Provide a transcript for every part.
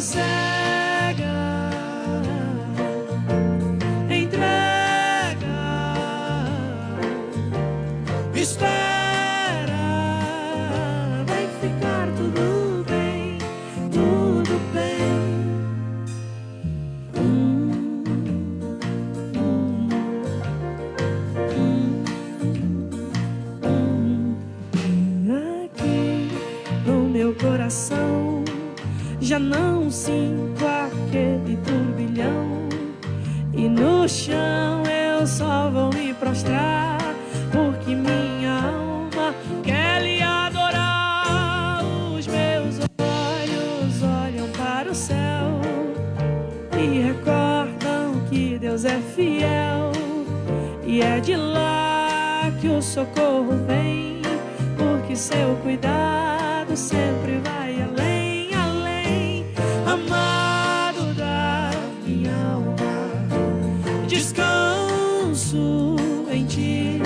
sossega, entrega, espera, vai ficar tudo bem, tudo bem. Aqui no meu coração já não sinto aquele turbilhão, e no chão eu só vou me prostrar, porque minha alma quer lhe adorar. Os meus olhos olham para o céu e recordam que Deus é fiel, e é de lá que o socorro vem, porque seu cuidado sempre vai além, além. Amado da minha alma, descanso em ti,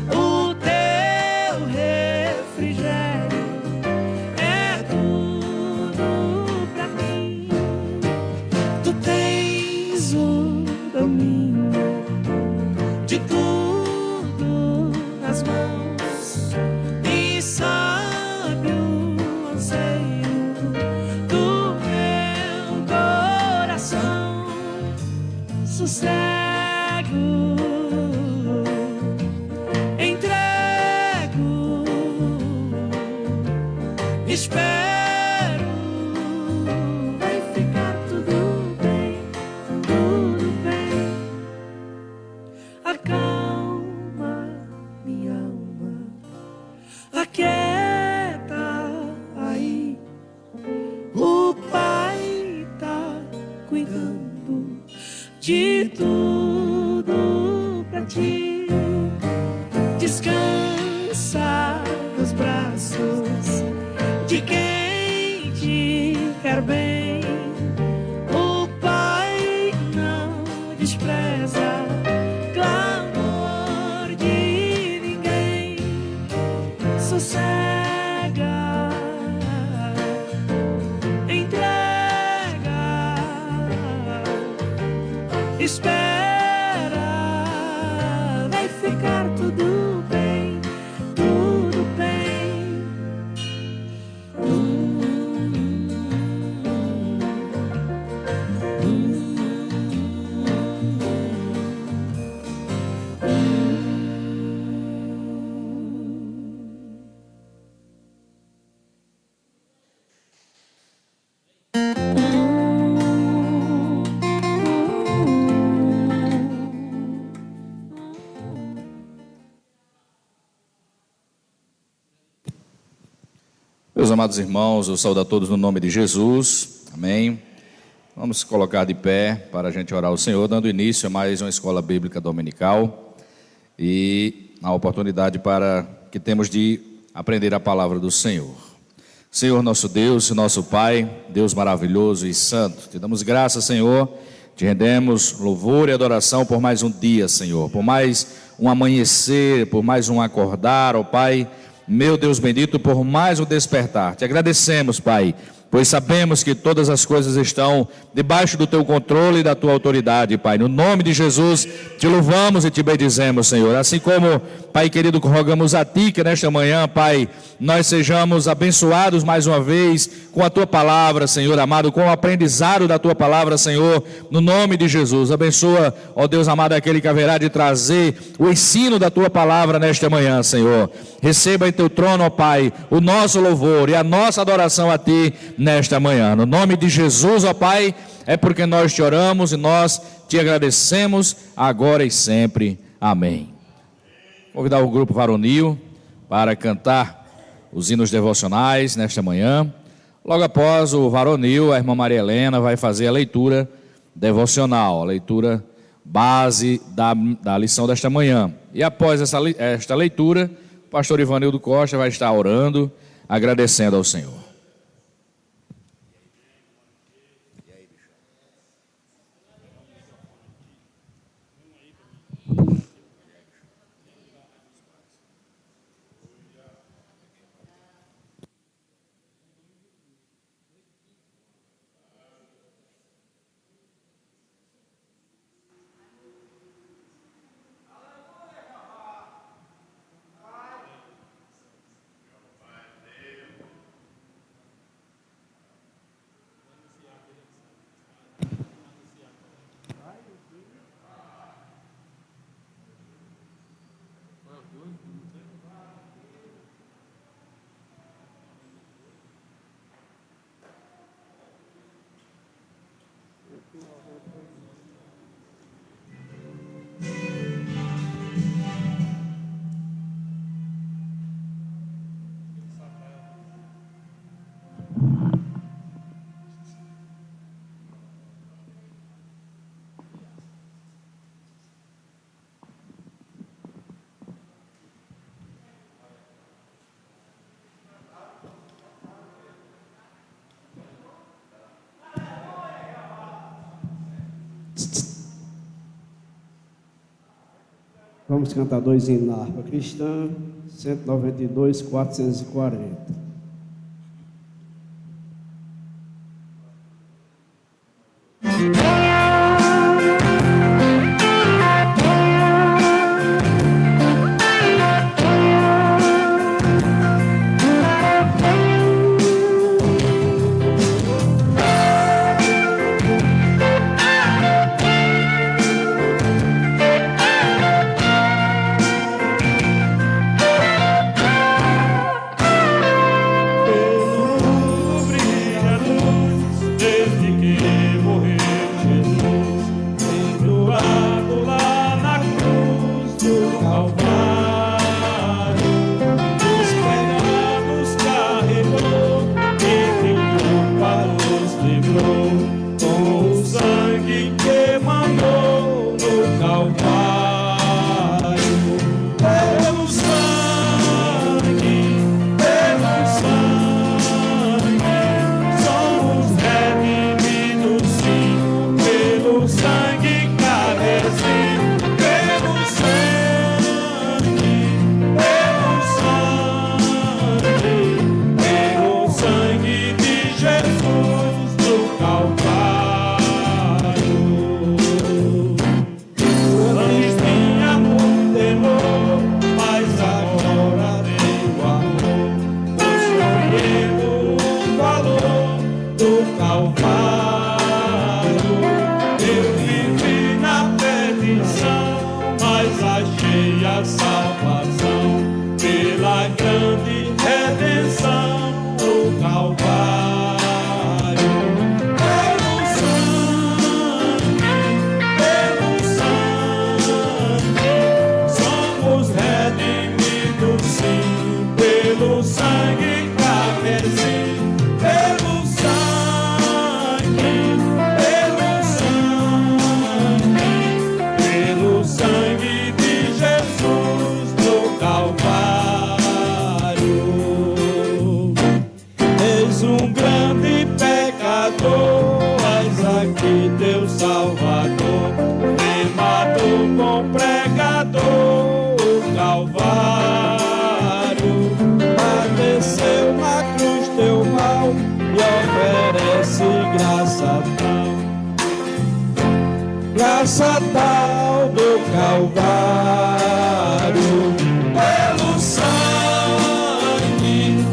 o teu refrigério é tudo pra mim. Tu tens o domínio de tudo nas mãos, e sabe o anseio do meu coração. Sossego, entrego, espero, vai ficar tudo bem, tudo bem. Acalma minha alma, aquieta aí, o Pai tá cuidando de tudo pra ti. Descansa nos braços de quem te quer bem. O Pai não despreza clamor de ninguém. Sossega, entrega, espera, vai ficar tudo bem, tudo bem. Meus amados irmãos, eu saúdo a todos no nome de Jesus, amém. Vamos se colocar de pé para a gente orar ao Senhor, dando início a mais uma escola bíblica dominical e a oportunidade para que temos de aprender a palavra do Senhor. Senhor nosso Deus, nosso Pai, Deus maravilhoso e santo, te damos graças, Senhor, te rendemos louvor e adoração por mais um dia, Senhor, por mais um amanhecer, por mais um acordar, ó Pai, meu Deus bendito, por mais um despertar. Te agradecemos, Pai, pois sabemos que todas as coisas estão debaixo do Teu controle e da Tua autoridade, Pai. No nome de Jesus, te louvamos e te bendizemos, Senhor. Assim como, Pai querido, rogamos a Ti que nesta manhã, Pai, nós sejamos abençoados mais uma vez com a Tua palavra, Senhor amado, com o aprendizado da Tua palavra, Senhor, no nome de Jesus. Abençoa, ó Deus amado, aquele que haverá de trazer o ensino da Tua palavra nesta manhã, Senhor. Receba em Teu trono, ó Pai, o nosso louvor e a nossa adoração a Ti nesta manhã. No nome de Jesus, ó Pai, é porque nós te oramos e nós te agradecemos agora e sempre. Amém. Vou convidar o grupo varonil para cantar os hinos devocionais nesta manhã. Logo após o varonil, a irmã Maria Helena vai fazer a leitura devocional, a leitura base da lição desta manhã. E após esta leitura, o pastor Ivanildo Costa vai estar orando, agradecendo ao Senhor. Vamos cantar 2 hinos na harpa cristã, 192, 440. Graça tal do Calvário, pelo sangue,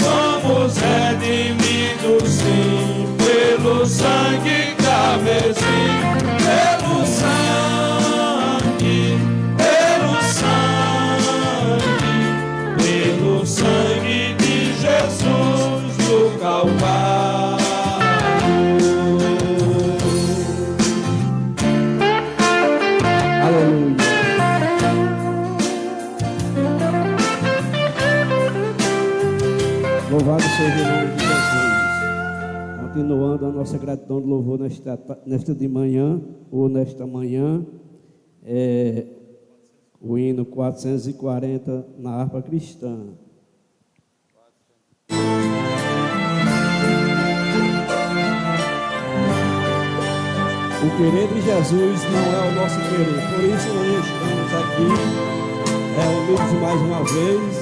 somos redimidos, sim, pelo sangue carmesim, pelo sangue de Jesus do Calvário. Louvado seja o nome de Jesus. Continuando a nossa gratidão de louvor nesta de manhã, ou nesta manhã, o hino 440 na harpa cristã. O querer de Jesus não é o nosso querer, por isso nós estamos aqui reunidos mais uma vez,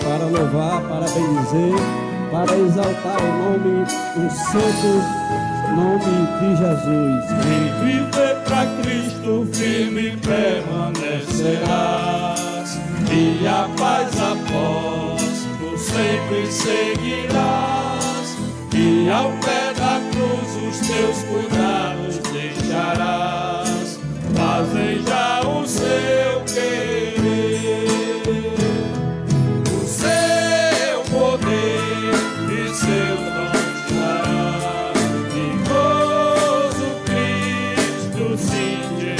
para louvar, para bendizer, para exaltar o nome, o santo nome de Jesus. Quem viver para Cristo firme permanecerás, e a paz após tu sempre seguirás, e ao pé da cruz os teus cuidados deixarás, fazem já o seu querer. Seu dom te dará, e gozo Cristo se te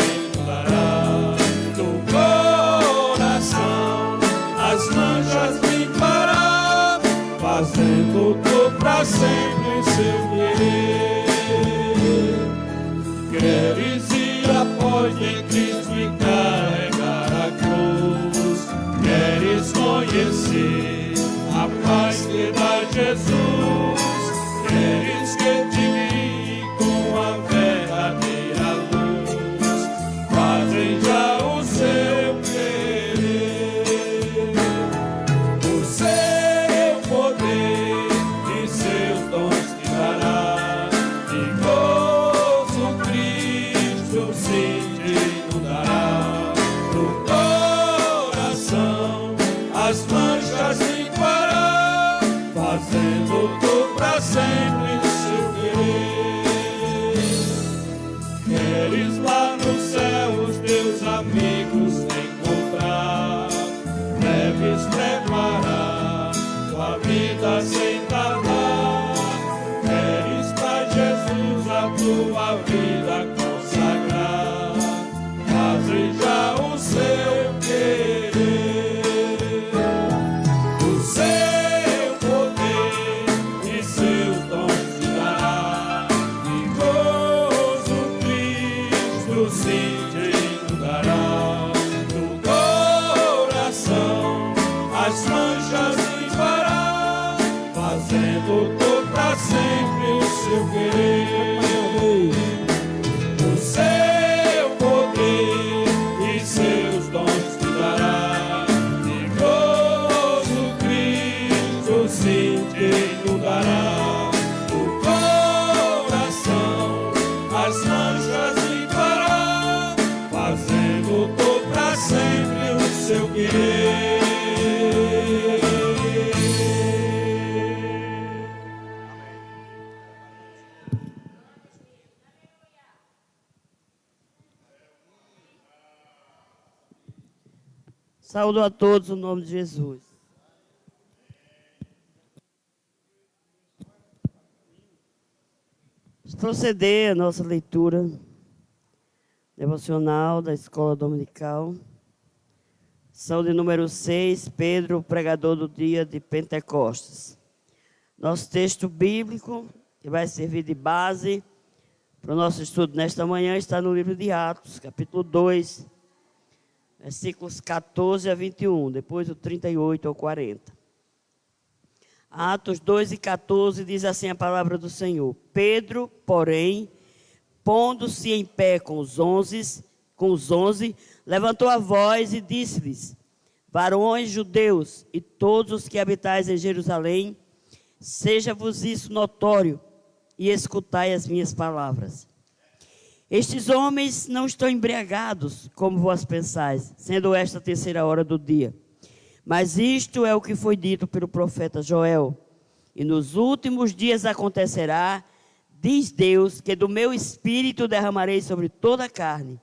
dará. Do coração as manchas limpará, fazendo tu pra sempre seu querer. Queres ir após de Cristo e carregar a cruz, queres conhecer a paz que dá Jesus, queres que te guie com a verdadeira luz. seu querer. Mais uma vez. O seu poder e seus dons te dará. De gozo Cristo sim te inundará. O coração as manchas limpará, fazendo tu pra sempre o seu querer. Saúdo a todos no nome de Jesus. Vamos proceder a nossa leitura devocional da Escola Dominical. São de número 6, Pedro, o pregador do dia de Pentecostes. Nosso texto bíblico, que vai servir de base para o nosso estudo nesta manhã, está no livro de Atos, capítulo 2, versículos 14 a 21, depois do 38 ao 40. Atos 2 e 14 diz assim a palavra do Senhor. Pedro, porém, pondo-se em pé com os onze, levantou a voz e disse-lhes: varões judeus e todos os que habitais em Jerusalém, seja-vos isso notório e escutai as minhas palavras. Estes homens não estão embriagados, como vós pensais, sendo esta a terceira hora do dia. Mas isto é o que foi dito pelo profeta Joel. E nos últimos dias acontecerá, diz Deus, que do meu espírito derramarei sobre toda a carne.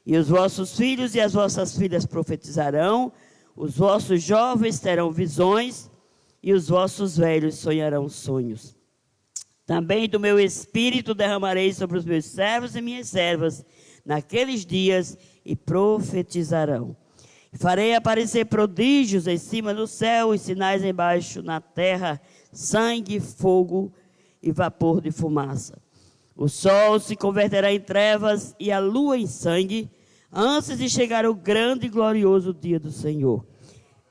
E os vossos filhos e as vossas filhas profetizarão, os vossos jovens terão visões, e os vossos velhos sonharão sonhos. Também do meu espírito derramarei sobre os meus servos e minhas servas naqueles dias e profetizarão. Farei aparecer prodígios em cima do céu e sinais embaixo na terra, sangue, fogo e vapor de fumaça. O sol se converterá em trevas e a lua em sangue, antes de chegar o grande e glorioso dia do Senhor.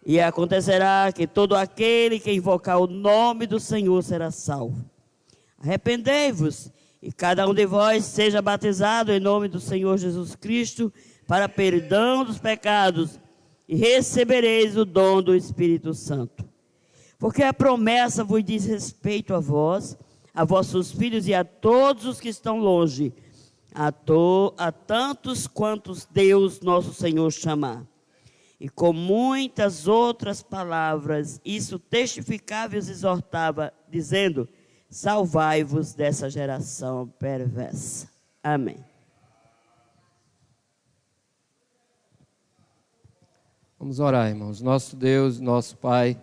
E acontecerá que todo aquele que invocar o nome do Senhor será salvo. Arrependei-vos, e cada um de vós seja batizado em nome do Senhor Jesus Cristo, para perdão dos pecados, e recebereis o dom do Espírito Santo. Porque a promessa vos diz respeito a vós, a vossos filhos e a todos os que estão longe, a tantos quantos Deus nosso Senhor chamar. E com muitas outras palavras, isso testificava e os exortava, dizendo: salvai-vos dessa geração perversa. Amém. Vamos orar, irmãos. Nosso Deus, nosso Pai,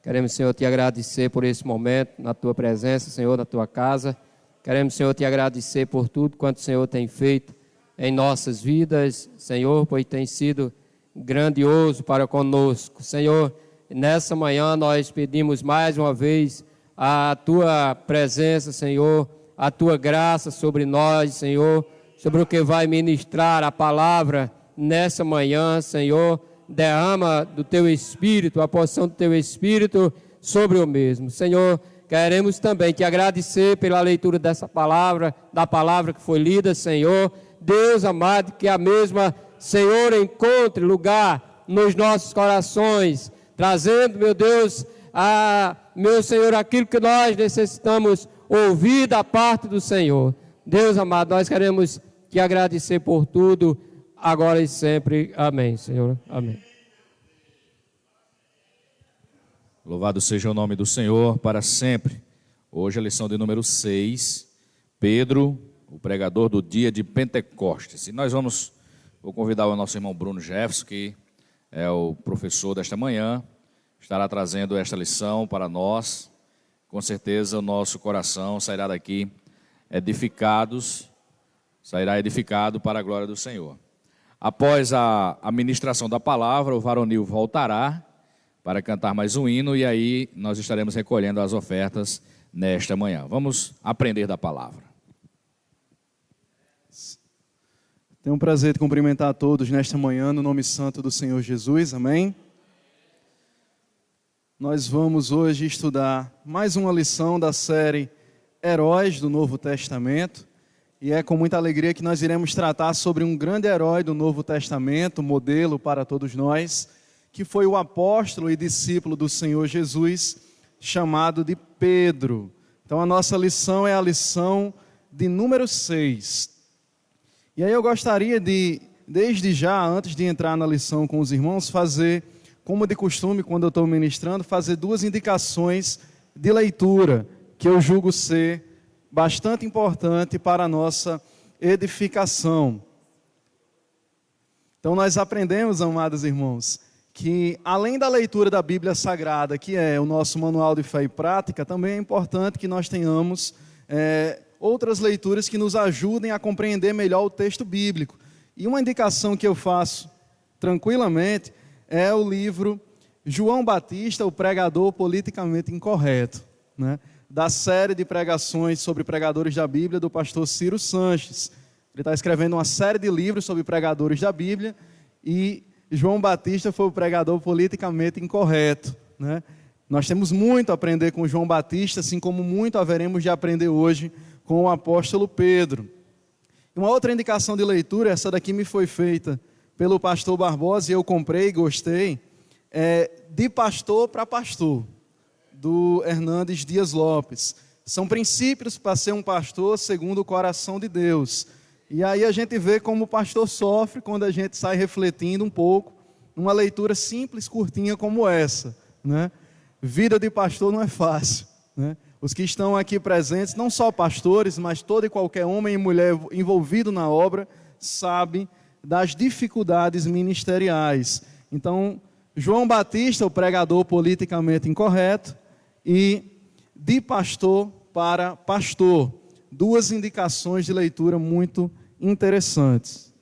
queremos, Senhor, te agradecer por esse momento, na tua presença, Senhor, na tua casa. Queremos, Senhor, te agradecer por tudo quanto o Senhor tem feito em nossas vidas, Senhor, pois tem sido grandioso para conosco. Senhor, nessa manhã nós pedimos mais uma vez a tua presença, Senhor, a tua graça sobre nós, Senhor, sobre o que vai ministrar a palavra nessa manhã, Senhor. Derrama do teu Espírito, a porção do teu Espírito sobre o mesmo. Senhor, queremos também te agradecer pela leitura dessa palavra, da palavra que foi lida, Senhor. Deus amado, que a mesma, Senhor, encontre lugar nos nossos corações, trazendo, meu Deus, meu Senhor, aquilo que nós necessitamos ouvir da parte do Senhor. Deus amado, nós queremos te agradecer por tudo, agora e sempre. Amém, Senhor. Amém. Louvado seja o nome do Senhor para sempre. Hoje a lição de número 6, Pedro, o pregador do dia de Pentecostes. E nós vou convidar o nosso irmão Bruno Jefferson, que é o professor desta manhã, estará trazendo esta lição para nós. Com certeza o nosso coração sairá daqui sairá edificado para a glória do Senhor. Após a ministração da palavra, o varonil voltará para cantar mais um hino e aí nós estaremos recolhendo as ofertas nesta manhã. Vamos aprender da palavra. Tenho o prazer de cumprimentar a todos nesta manhã no nome santo do Senhor Jesus, amém? Nós vamos hoje estudar mais uma lição da série heróis do Novo Testamento, e é com muita alegria que nós iremos tratar sobre um grande herói do Novo Testamento, modelo para todos nós, que foi o apóstolo e discípulo do Senhor Jesus, chamado de Pedro. Então a nossa lição é a lição de número 6. E aí eu gostaria de, desde já, antes de entrar na lição com os irmãos, fazer, como de costume, quando eu estou ministrando, fazer 2 indicações de leitura, que eu julgo ser bastante importante para a nossa edificação. Então nós aprendemos, amados irmãos, que além da leitura da Bíblia Sagrada, que é o nosso manual de fé e prática, também é importante que nós tenhamos outras leituras que nos ajudem a compreender melhor o texto bíblico. E uma indicação que eu faço tranquilamente é o livro João Batista, o pregador politicamente incorreto, né? Da série de pregações sobre pregadores da Bíblia do pastor Ciro Sanches. Ele está escrevendo uma série de livros sobre pregadores da Bíblia e João Batista foi o pregador politicamente incorreto, né? Nós temos muito a aprender com João Batista, assim como muito haveremos de aprender hoje com o apóstolo Pedro. Uma outra indicação de leitura, essa daqui me foi feita pelo pastor Barbosa e eu comprei e gostei, é De Pastor para Pastor, do Hernandes Dias Lopes. São princípios para ser um pastor segundo o coração de Deus. E aí a gente vê como o pastor sofre quando a gente sai refletindo um pouco numa leitura simples, curtinha como essa, né? Vida de pastor não é fácil, né? Os que estão aqui presentes, não só pastores, mas todo e qualquer homem e mulher envolvido na obra, sabe das dificuldades ministeriais. Então, João Batista, o pregador politicamente incorreto, e De Pastor para Pastor. 2 indicações de leitura muito interessantes.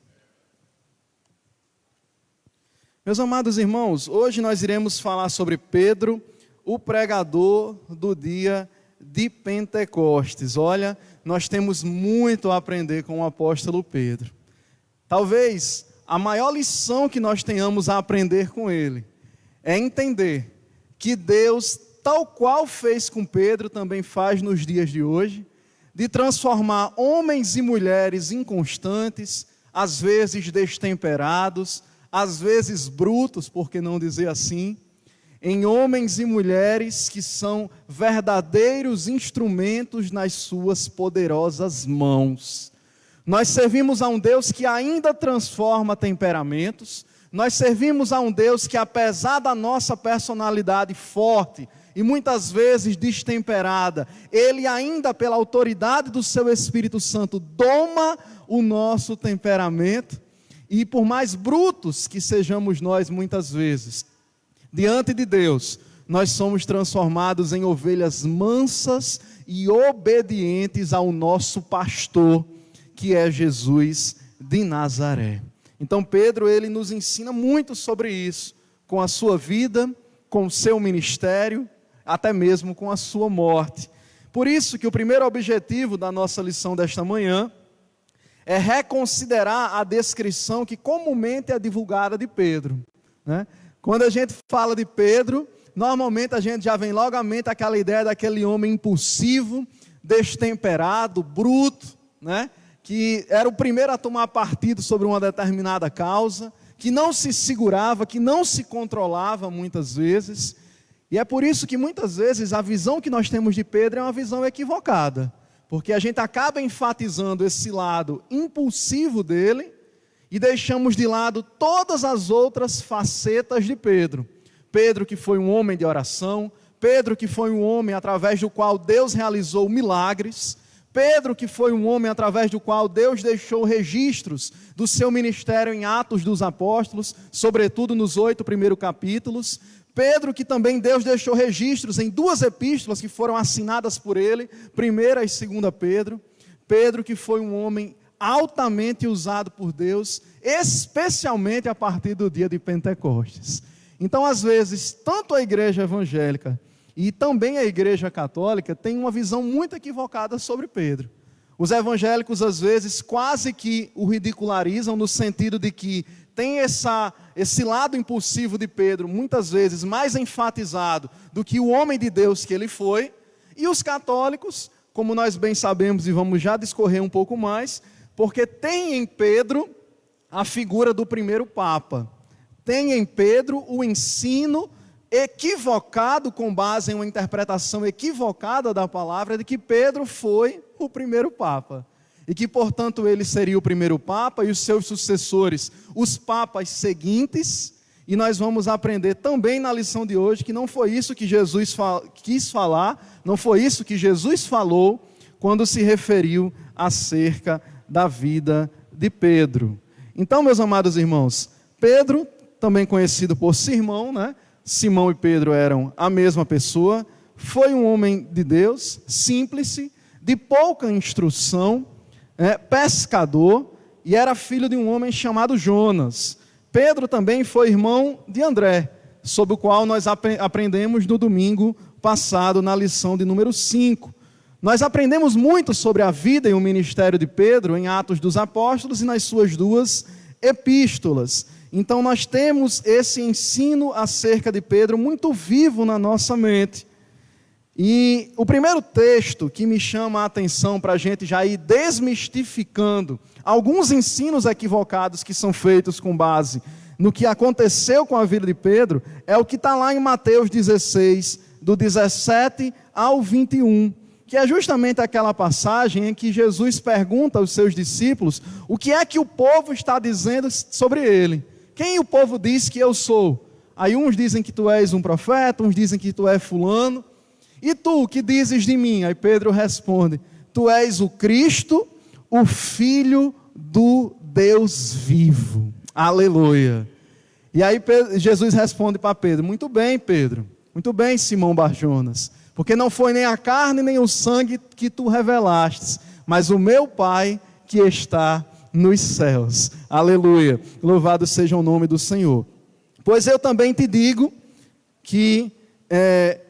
Meus amados irmãos, hoje nós iremos falar sobre Pedro, o pregador do dia de Pentecostes. Olha, nós temos muito a aprender com o apóstolo Pedro. Talvez a maior lição que nós tenhamos a aprender com ele é entender que Deus, tal qual fez com Pedro, também faz nos dias de hoje, de transformar homens e mulheres inconstantes, às vezes destemperados, às vezes brutos, por que não dizer assim, em homens e mulheres que são verdadeiros instrumentos nas suas poderosas mãos. Nós servimos a um Deus que ainda transforma temperamentos, nós servimos a um Deus que, apesar da nossa personalidade forte e muitas vezes destemperada, Ele ainda, pela autoridade do Seu Espírito Santo, doma o nosso temperamento. E por mais brutos que sejamos nós muitas vezes, diante de Deus, nós somos transformados em ovelhas mansas e obedientes ao nosso pastor, que é Jesus de Nazaré. Então Pedro, ele nos ensina muito sobre isso, com a sua vida, com o seu ministério, até mesmo com a sua morte. Por isso que o primeiro objetivo da nossa lição desta manhã é reconsiderar a descrição que comumente é divulgada de Pedro, né? Quando a gente fala de Pedro, normalmente a gente já vem logo à mente aquela ideia daquele homem impulsivo, destemperado, bruto, né? Que era o primeiro a tomar partido sobre uma determinada causa, que não se segurava, que não se controlava muitas vezes. E é por isso que muitas vezes a visão que nós temos de Pedro é uma visão equivocada, porque a gente acaba enfatizando esse lado impulsivo dele e deixamos de lado todas as outras facetas de Pedro. Pedro que foi um homem de oração, Pedro que foi um homem através do qual Deus realizou milagres, Pedro que foi um homem através do qual Deus deixou registros do seu ministério em Atos dos Apóstolos, sobretudo nos 8 primeiros capítulos. Pedro que também Deus deixou registros em 2 epístolas que foram assinadas por ele, 1ª e 2ª Pedro. Pedro que foi um homem altamente usado por Deus, especialmente a partir do dia de Pentecostes. Então, às vezes, tanto a igreja evangélica e também a igreja católica tem uma visão muito equivocada sobre Pedro. Os evangélicos, às vezes, quase que o ridicularizam no sentido de que tem esse lado impulsivo de Pedro, muitas vezes mais enfatizado do que o homem de Deus que ele foi, e os católicos como nós bem sabemos e vamos já discorrer um pouco mais, porque tem em Pedro a figura do primeiro Papa. Tem em Pedro o ensino equivocado, com base em uma interpretação equivocada da palavra, de que Pedro foi o primeiro Papa. E que, portanto, ele seria o primeiro Papa e os seus sucessores, os papas seguintes. E nós vamos aprender também na lição de hoje que não foi isso que Jesus quis falar, não foi isso que Jesus falou quando se referiu acerca da vida de Pedro. Então, meus amados irmãos, Pedro, também conhecido por Simão, né? Simão e Pedro eram a mesma pessoa, foi um homem de Deus, simples, de pouca instrução, pescador, e era filho de um homem chamado Jonas. Pedro também foi irmão de André, sobre o qual nós aprendemos no domingo passado, na lição de número 5. Nós aprendemos muito sobre a vida e o ministério de Pedro em Atos dos Apóstolos e nas suas 2 epístolas. Então nós temos esse ensino acerca de Pedro muito vivo na nossa mente. E o primeiro texto que me chama a atenção para a gente já ir desmistificando alguns ensinos equivocados que são feitos com base no que aconteceu com a vida de Pedro, é o que está lá em Mateus 16, do 17 ao 21, que é justamente aquela passagem em que Jesus pergunta aos seus discípulos o que é que o povo está dizendo sobre ele. Quem o povo diz que eu sou? Aí uns dizem que tu és um profeta, uns dizem que tu és fulano. E tu, o que dizes de mim? Aí Pedro responde, tu és o Cristo, o Filho do Deus vivo. Aleluia. E aí Jesus responde para Pedro, muito bem, Pedro, muito bem, Simão Barjonas, porque não foi nem a carne nem o sangue que tu revelaste, mas o meu Pai que está nos céus. Aleluia. Louvado seja o nome do Senhor. Pois eu também te digo que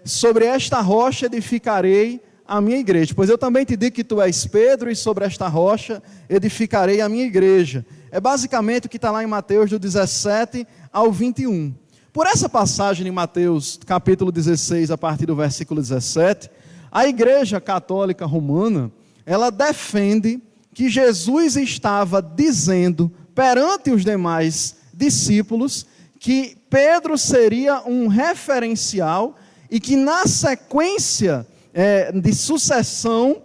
sobre esta rocha edificarei a minha igreja. Pois eu também te digo que tu és Pedro, e sobre esta rocha edificarei a minha igreja. É basicamente o que está lá em Mateus do 17 ao 21. Por essa passagem em Mateus capítulo 16, a partir do versículo 17, a igreja católica romana, ela defende que Jesus estava dizendo perante os demais discípulos que Pedro seria um referencial e que na sequência de sucessão,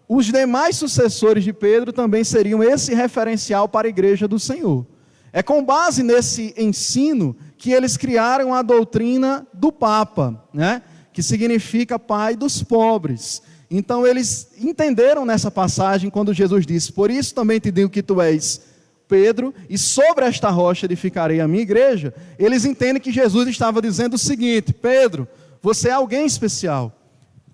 os demais sucessores de Pedro também seriam esse referencial para a igreja do Senhor. É com base nesse ensino que eles criaram a doutrina do Papa, né? Que significa pai dos pobres. Então eles entenderam nessa passagem quando Jesus disse, por isso também te digo que tu és Pedro, e sobre esta rocha edificarei a minha igreja. Eles entendem que Jesus estava dizendo o seguinte, Pedro, você é alguém especial.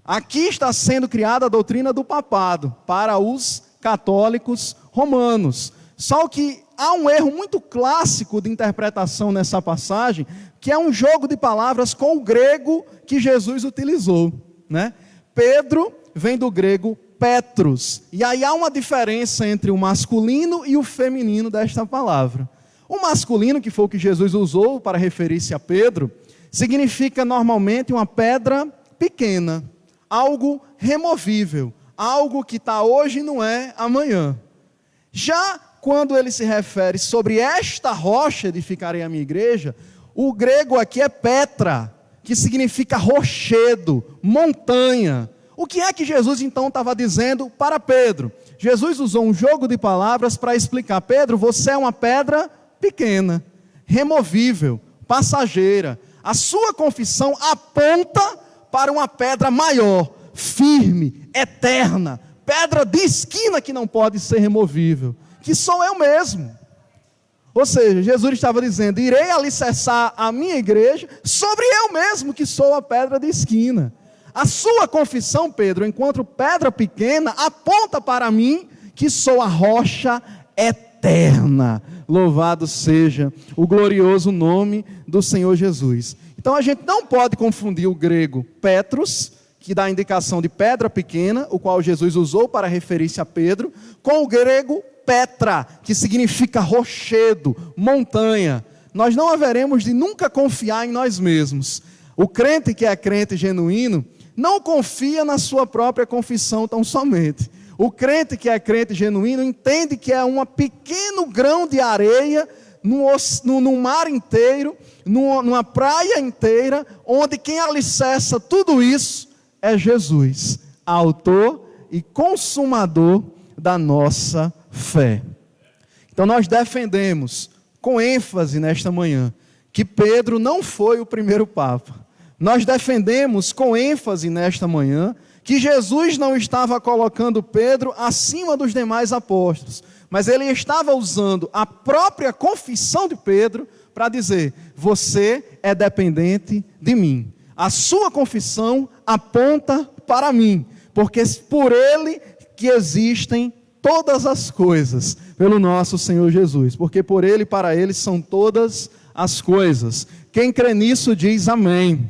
Aqui está sendo criada a doutrina do papado para os católicos romanos. Só que há um erro muito clássico de interpretação nessa passagem, que é um jogo de palavras com o grego que Jesus utilizou, né? Pedro vem do grego Petros, e aí há uma diferença entre o masculino e o feminino desta palavra. O masculino, que foi o que Jesus usou para referir-se a Pedro, significa normalmente uma pedra pequena, algo removível, algo que está hoje e não é amanhã. Já quando ele se refere sobre esta rocha edificarei a minha igreja, o grego aqui é Petra, que significa rochedo, montanha. O que é que Jesus então estava dizendo para Pedro? Jesus usou um jogo de palavras para explicar, Pedro, você é uma pedra pequena, removível, passageira. A sua confissão aponta para uma pedra maior, firme, eterna, pedra de esquina que não pode ser removível, que sou eu mesmo. Ou seja, Jesus estava dizendo, irei alicerçar a minha igreja sobre eu mesmo que sou a pedra de esquina. A sua confissão, Pedro, enquanto pedra pequena, aponta para mim que sou a rocha eterna. Louvado seja o glorioso nome do Senhor Jesus. Então a gente não pode confundir o grego Petros, que dá a indicação de pedra pequena, o qual Jesus usou para referir-se a Pedro, com o grego Petra, que significa rochedo, montanha. Nós não haveremos de nunca confiar em nós mesmos. O crente que é crente genuíno, não confia na sua própria confissão tão somente. O crente que é crente genuíno entende que é um pequeno grão de areia no mar inteiro, numa praia inteira, onde quem alicerça tudo isso é Jesus, autor e consumador da nossa fé. Então nós defendemos com ênfase nesta manhã que Pedro não foi o primeiro Papa. Nós defendemos com ênfase nesta manhã que Jesus não estava colocando Pedro acima dos demais apóstolos, mas ele estava usando a própria confissão de Pedro para dizer: você é dependente de mim. A sua confissão aponta para mim, porque por ele que existem todas as coisas, pelo nosso Senhor Jesus, porque por ele e para ele são todas as coisas. Quem crê nisso diz amém.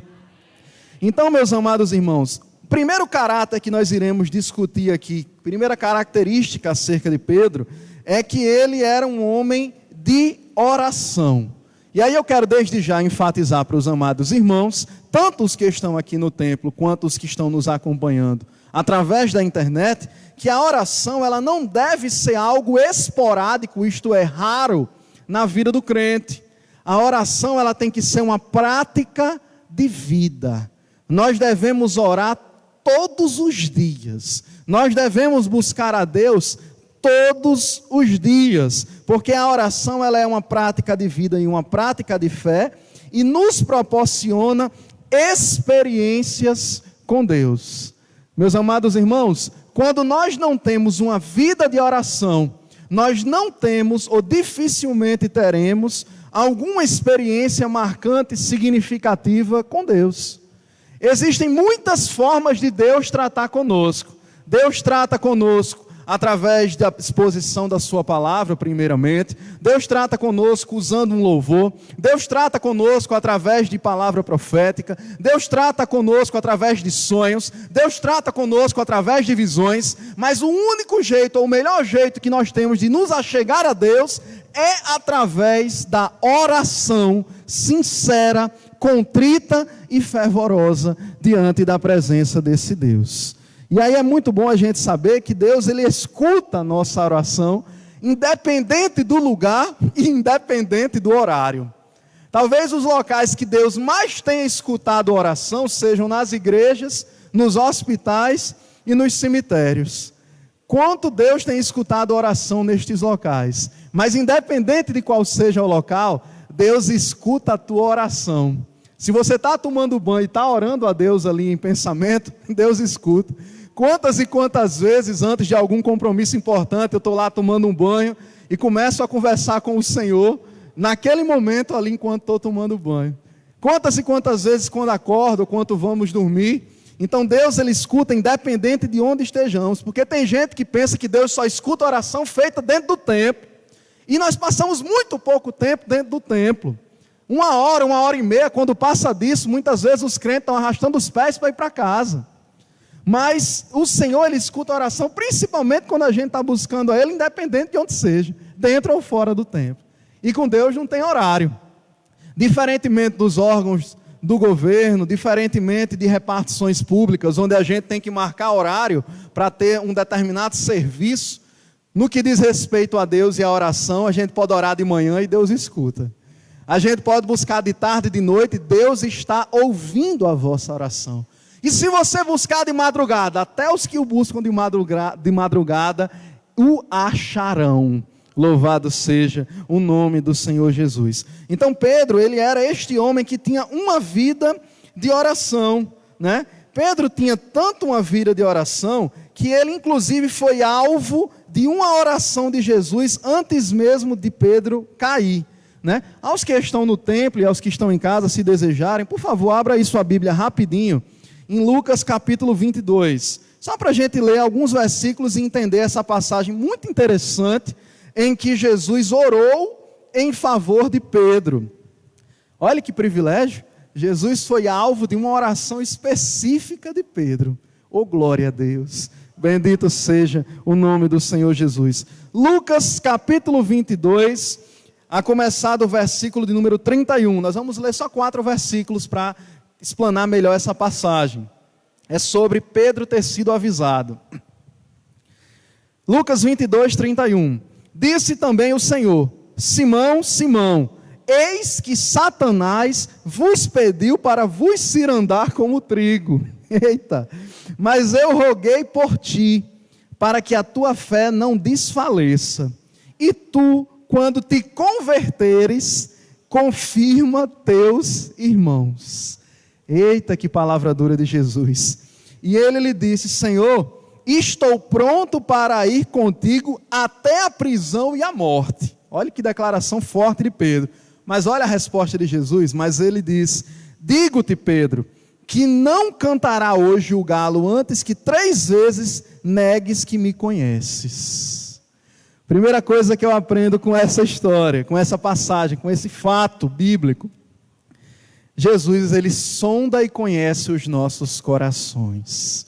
Então, meus amados irmãos, o primeiro caráter que nós iremos discutir aqui, primeira característica acerca de Pedro, é que ele era um homem de oração. E aí eu quero desde já enfatizar para os amados irmãos, tanto os que estão aqui no templo, quanto os que estão nos acompanhando através da internet, que a oração ela não deve ser algo esporádico, isto é, raro, na vida do crente. A oração ela tem que ser uma prática de vida. Nós devemos orar todos os dias. Nós devemos buscar a Deus todos os dias, porque a oração ela é uma prática de vida e uma prática de fé, e nos proporciona experiências com Deus. Meus amados irmãos, quando nós não temos uma vida de oração, nós não temos ou dificilmente teremos alguma experiência marcante, significativa com Deus. Existem muitas formas de Deus tratar conosco. Deus trata conosco através da exposição da sua palavra, primeiramente. Deus trata conosco usando um louvor. Deus trata conosco através de palavra profética. Deus trata conosco através de sonhos. Deus trata conosco através de visões. Mas o único jeito, ou o melhor jeito que nós temos de nos achegar a Deus é através da oração sincera, contrita e fervorosa diante da presença desse Deus. E aí é muito bom a gente saber que Deus ele escuta a nossa oração, independente do lugar e independente do horário. Talvez os locais que Deus mais tenha escutado a oração sejam nas igrejas, nos hospitais e nos cemitérios. Quanto Deus tem escutado a oração nestes locais. Mas independente de qual seja o local, Deus escuta a tua oração. Se você está tomando banho e está orando a Deus ali em pensamento, Deus escuta. Quantas e quantas vezes antes de algum compromisso importante, eu estou lá tomando um banho e começo a conversar com o Senhor, naquele momento ali enquanto estou tomando banho. Quantas e quantas vezes quando acordo, quando vamos dormir. Então Deus ele escuta independente de onde estejamos, porque tem gente que pensa que Deus só escuta a oração feita dentro do templo. E nós passamos muito pouco tempo dentro do templo. 1 hora e meia, quando passa disso, muitas vezes os crentes estão arrastando os pés para ir para casa. Mas o Senhor, ele escuta a oração, principalmente quando a gente está buscando a Ele, independente de onde seja, dentro ou fora do templo. E com Deus não tem horário. Diferentemente dos órgãos do governo, diferentemente de repartições públicas, onde a gente tem que marcar horário para ter um determinado serviço, no que diz respeito a Deus e a oração, a gente pode orar de manhã e Deus escuta. A gente pode buscar de tarde e de noite, Deus está ouvindo a vossa oração. E se você buscar de madrugada, até os que o buscam de madrugada, o acharão. Louvado seja o nome do Senhor Jesus. Então Pedro, ele era este homem que tinha uma vida de oração, né? Pedro tinha tanto uma vida de oração, que ele inclusive foi alvo de uma oração de Jesus, antes mesmo de Pedro cair. Né? Aos que estão no templo e aos que estão em casa, se desejarem, por favor, abra aí sua Bíblia rapidinho, em Lucas capítulo 22, só para a gente ler alguns versículos e entender essa passagem muito interessante, em que Jesus orou em favor de Pedro. Olha que privilégio, Jesus foi alvo de uma oração específica de Pedro. Oh, glória a Deus, bendito seja o nome do Senhor Jesus. Lucas capítulo 22, a começar do versículo de número 31. Nós vamos ler só 4 versículos para explanar melhor essa passagem. é sobre Pedro ter sido avisado. Lucas 22, 31. Disse também o Senhor: Simão, Simão, eis que Satanás vos pediu para vos cirandar como trigo. Eita! Mas eu roguei por ti, para que a tua fé não desfaleça. E tu, quando te converteres, confirma teus irmãos. Eita, que palavra dura de Jesus. E ele lhe disse: Senhor, estou pronto para ir contigo até a prisão e a morte. Olha que declaração forte de Pedro. Mas olha a resposta de Jesus. Mas ele diz: digo-te, Pedro, que não cantará hoje o galo antes que 3 vezes negues que me conheces. Primeira coisa que eu aprendo com essa história, com essa passagem, com esse fato bíblico: Jesus, ele sonda e conhece os nossos corações.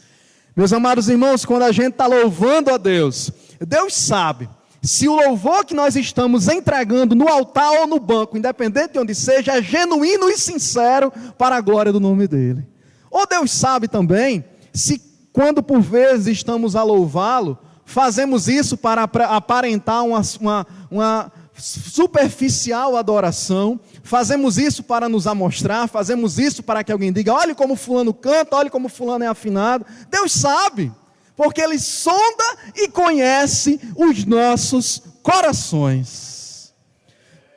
Meus amados irmãos, quando a gente está louvando a Deus, Deus sabe se o louvor que nós estamos entregando no altar ou no banco, independente de onde seja, é genuíno e sincero para a glória do nome dele. Ou Deus sabe também se, quando por vezes estamos a louvá-lo, fazemos isso para aparentar uma superficial adoração, fazemos isso para nos amostrar, fazemos isso para que alguém diga: olhe como fulano canta, olhe como fulano é afinado. Deus sabe, porque Ele sonda e conhece os nossos corações.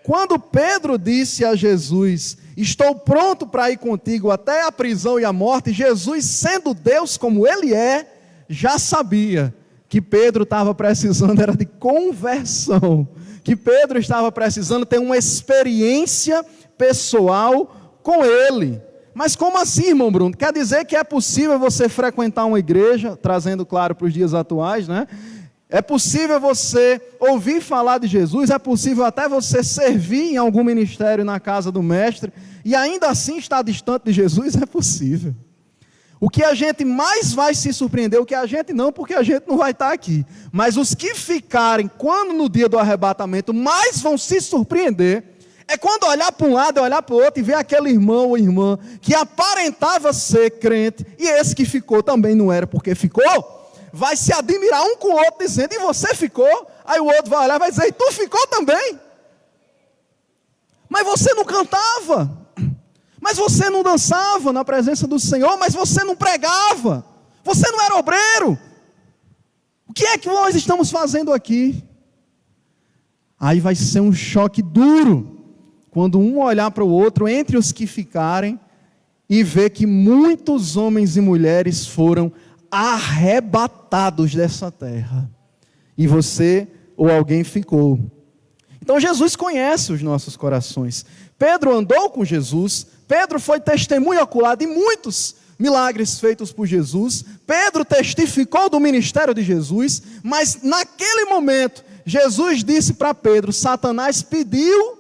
Quando Pedro disse a Jesus: estou pronto para ir contigo até a prisão e a morte, Jesus, sendo Deus como Ele é, já sabia que Pedro estava precisando era de conversão, que Pedro estava precisando ter uma experiência pessoal com Ele. Mas como assim, irmão Bruno? Quer dizer que é possível você frequentar uma igreja, trazendo claro para os dias atuais, né? É possível você ouvir falar de Jesus, é possível até você servir em algum ministério na casa do mestre, e ainda assim estar distante de Jesus? É possível. O que a gente mais vai se surpreender, o que a gente não, porque a gente não vai estar aqui. Mas os que ficarem, quando no dia do arrebatamento, mais vão se surpreender, é quando olhar para um lado e olhar para o outro e ver aquele irmão ou irmã que aparentava ser crente, e esse que ficou também não era porque ficou, vai se admirar um com o outro dizendo: e você ficou? Aí o outro vai olhar e vai dizer: e tu ficou também? Mas você não cantava, mas você não dançava na presença do Senhor, mas você não pregava, você não era obreiro. O que é que nós estamos fazendo aqui? Aí vai ser um choque duro, quando um olhar para o outro, entre os que ficarem, e ver que muitos homens e mulheres foram arrebatados dessa terra, e você ou alguém ficou. Então Jesus conhece os nossos corações. Pedro andou com Jesus, Pedro foi testemunho ocular de muitos milagres feitos por Jesus, Pedro testificou do ministério de Jesus, mas naquele momento, Jesus disse para Pedro: Satanás pediu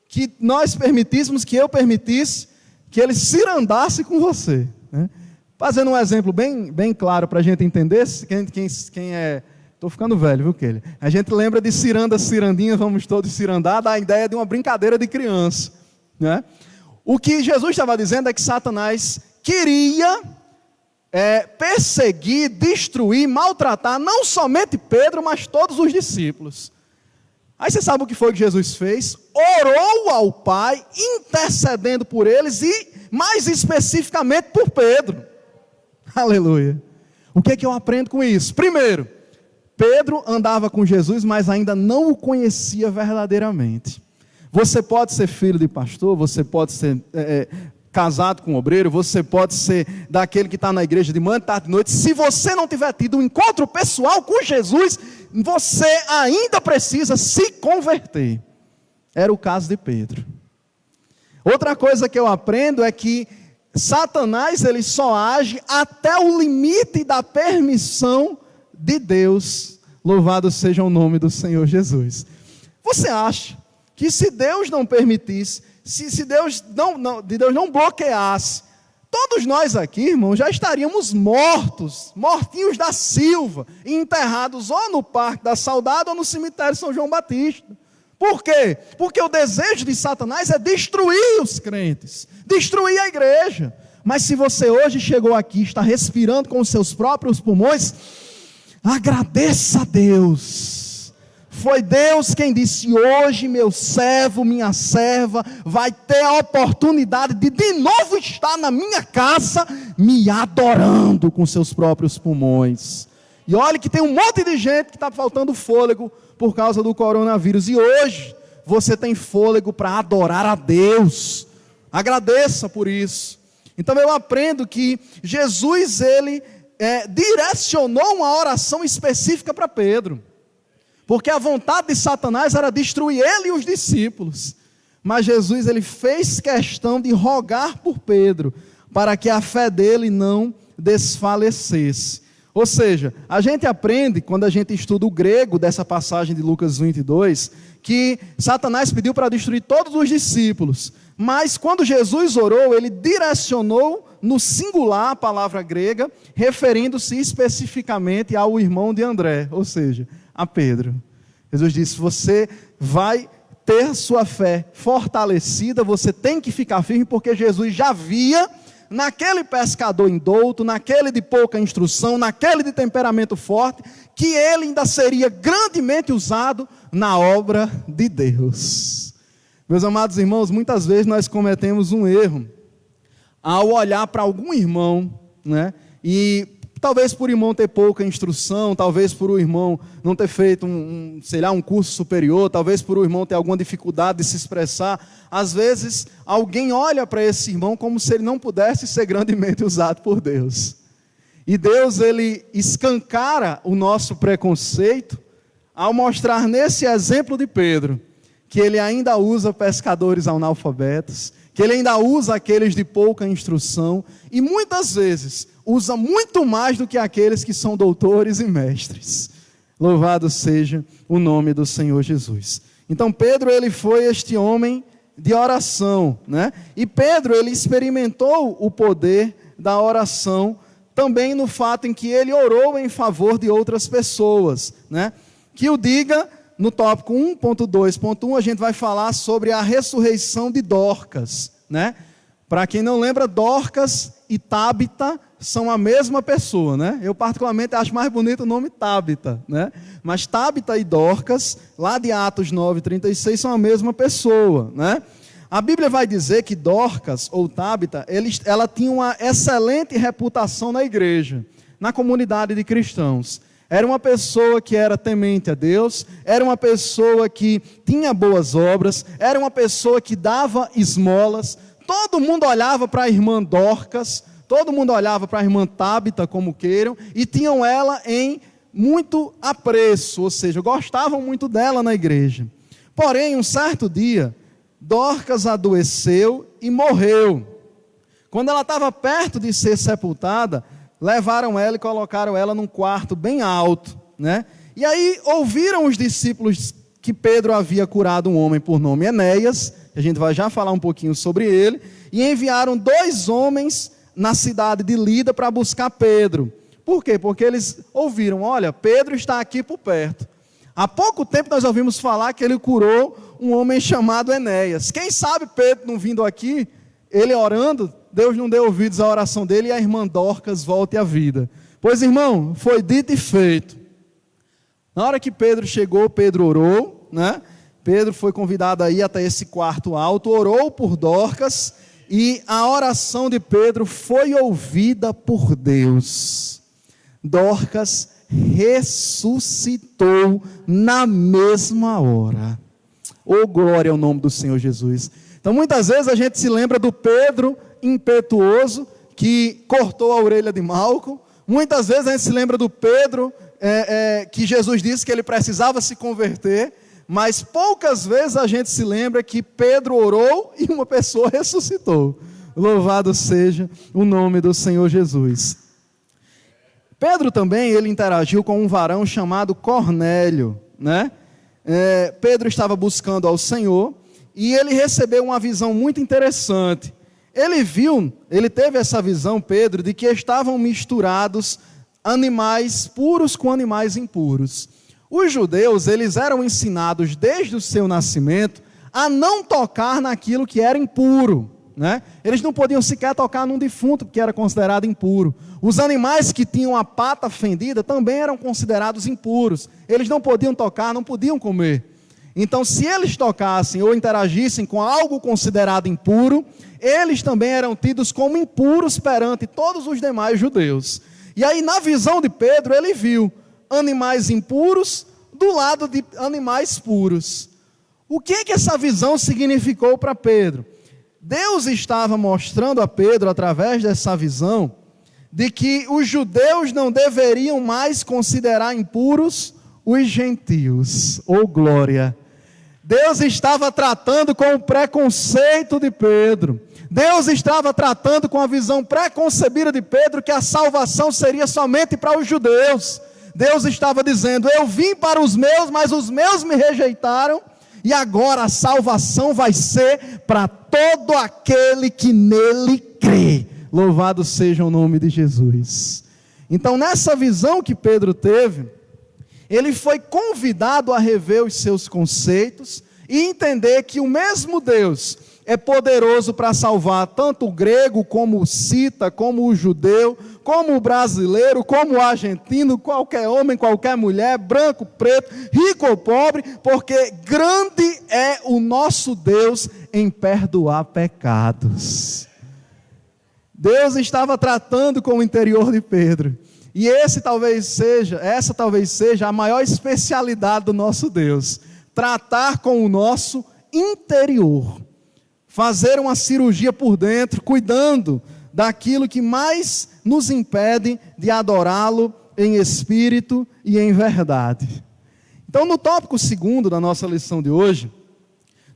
que nós permitíssemos, que eu permitisse, que ele cirandasse com você, né? Fazendo um exemplo bem claro para a gente entender, quem é... Estou ficando velho, viu, Kelly? A gente lembra de ciranda, cirandinha, vamos todos cirandar, dá a ideia de uma brincadeira de criança, né? O que Jesus estava dizendo é que Satanás queria perseguir, destruir, maltratar, não somente Pedro, mas todos os discípulos. Aí você sabe o que foi que Jesus fez? Orou ao Pai, intercedendo por eles e, mais especificamente, por Pedro. Aleluia. O que é que eu aprendo com isso? Primeiro, Pedro andava com Jesus, mas ainda não o conhecia verdadeiramente. Você pode ser filho de pastor, você pode ser casado com um obreiro, você pode ser daquele que está na igreja de manhã, tarde e noite. Se você não tiver tido um encontro pessoal com Jesus, você ainda precisa se converter. Era o caso de Pedro. Outra coisa que eu aprendo é que Satanás, ele só age até o limite da permissão de Deus. Louvado seja o nome do Senhor Jesus. Você acha que se Deus não permitisse, se Deus não bloqueasse, todos nós aqui, irmãos, já estaríamos mortos, mortinhos da Silva, enterrados ou no Parque da Saudade ou no cemitério São João Batista. Por quê? Porque o desejo de Satanás é destruir os crentes, destruir a igreja. Mas se você hoje chegou aqui, está respirando com os seus próprios pulmões, agradeça a Deus. Foi Deus quem disse: hoje meu servo, minha serva, vai ter a oportunidade de novo estar na minha casa, me adorando com seus próprios pulmões. E olha que tem um monte de gente que está faltando fôlego por causa do coronavírus. E hoje você tem fôlego para adorar a Deus. Agradeça por isso. Então eu aprendo que Jesus, ele direcionou uma oração específica para Pedro. Porque a vontade de Satanás era destruir ele e os discípulos. Mas Jesus, ele fez questão de rogar por Pedro, para que a fé dele não desfalecesse. Ou seja, a gente aprende, quando a gente estuda o grego dessa passagem de Lucas 22, que Satanás pediu para destruir todos os discípulos. Mas quando Jesus orou, ele direcionou no singular a palavra grega, referindo-se especificamente ao irmão de André, ou seja, a Pedro. Jesus disse: você vai ter sua fé fortalecida, você tem que ficar firme, porque Jesus já via naquele pescador indouto, naquele de pouca instrução, naquele de temperamento forte, que ele ainda seria grandemente usado na obra de Deus. Meus amados irmãos, muitas vezes nós cometemos um erro ao olhar para algum irmão, né? E talvez por o irmão ter pouca instrução, talvez por o irmão não ter feito um curso superior, talvez por o irmão ter alguma dificuldade de se expressar. Às vezes, alguém olha para esse irmão como se ele não pudesse ser grandemente usado por Deus. E Deus, ele escancara o nosso preconceito ao mostrar nesse exemplo de Pedro que ele ainda usa pescadores analfabetos, que ele ainda usa aqueles de pouca instrução, e muitas vezes usa muito mais do que aqueles que são doutores e mestres. Louvado seja o nome do Senhor Jesus. Então Pedro, ele foi este homem de oração, né? E Pedro, ele experimentou o poder da oração também no fato em que ele orou em favor de outras pessoas, né? Que o diga, no tópico 1.2.1, a gente vai falar sobre a ressurreição de Dorcas, né? Para quem não lembra, Dorcas e Tábita são a mesma pessoa, né? Eu particularmente acho mais bonito o nome Tábita, né? Mas Tábita e Dorcas, lá de Atos 9:36, são a mesma pessoa, né? A Bíblia vai dizer que Dorcas, ou Tábita, ela tinha uma excelente reputação na igreja, na comunidade de cristãos. Era uma pessoa que era temente a Deus, era uma pessoa que tinha boas obras, era uma pessoa que dava esmolas. Todo mundo olhava para a irmã Dorcas, todo mundo olhava para a irmã Tábita, como queiram, e tinham ela em muito apreço, ou seja, gostavam muito dela na igreja. Porém, um certo dia, Dorcas adoeceu e morreu. Quando ela estava perto de ser sepultada, levaram ela e colocaram ela num quarto bem alto, né? E aí ouviram os discípulos que Pedro havia curado um homem por nome Enéas, a gente vai já falar um pouquinho sobre ele, e enviaram 2 homens na cidade de Lida para buscar Pedro. Por quê? Porque eles ouviram: olha, Pedro está aqui por perto. Há pouco tempo nós ouvimos falar que ele curou um homem chamado Enéas. Quem sabe Pedro não vindo aqui, ele orando, Deus não deu ouvidos à oração dele e a irmã Dorcas volte à vida. Pois, irmão, foi dito e feito. Na hora que Pedro chegou, Pedro orou, né? Pedro foi convidado a ir até esse quarto alto, orou por Dorcas, e a oração de Pedro foi ouvida por Deus. Dorcas ressuscitou na mesma hora. Oh, glória ao nome do Senhor Jesus. Então, muitas vezes a gente se lembra do Pedro impetuoso que cortou a orelha de Malco. Muitas vezes a gente se lembra do Pedro que Jesus disse que ele precisava se converter. Mas poucas vezes a gente se lembra que Pedro orou e uma pessoa ressuscitou. Louvado seja o nome do Senhor Jesus. Pedro também, ele interagiu com um varão chamado Cornélio, né? Pedro estava buscando ao Senhor e ele recebeu uma visão muito interessante. Ele teve essa visão, Pedro, de que estavam misturados animais puros com animais impuros. Os judeus, eles eram ensinados desde o seu nascimento a não tocar naquilo que era impuro, né? Eles não podiam sequer tocar num defunto, porque era considerado impuro. Os animais que tinham a pata fendida também eram considerados impuros. Eles não podiam tocar, não podiam comer. Então, se eles tocassem ou interagissem com algo considerado impuro, eles também eram tidos como impuros perante todos os demais judeus. E aí, na visão de Pedro, ele viu animais impuros do lado de animais puros. O que essa visão significou para Pedro? Deus estava mostrando a Pedro, através dessa visão, de que os judeus não deveriam mais considerar impuros os gentios. Oh, glória! Deus estava tratando com o preconceito de Pedro. Deus estava tratando com a visão preconcebida de Pedro, que a salvação seria somente para os judeus. Deus estava dizendo: eu vim para os meus, mas os meus me rejeitaram, e agora a salvação vai ser para todo aquele que nele crê. Louvado seja o nome de Jesus. Então, nessa visão que Pedro teve, ele foi convidado a rever os seus conceitos e entender que o mesmo Deus é poderoso para salvar tanto o grego, como o cita, como o judeu, como o brasileiro, como o argentino, qualquer homem, qualquer mulher, branco, preto, rico ou pobre, porque grande é o nosso Deus em perdoar pecados. Deus estava tratando com o interior de Pedro. E essa talvez seja a maior especialidade do nosso Deus: tratar com o nosso interior, fazer uma cirurgia por dentro, cuidando daquilo que mais nos impede de adorá-lo em espírito e em verdade. Então, no tópico 2 da nossa lição de hoje,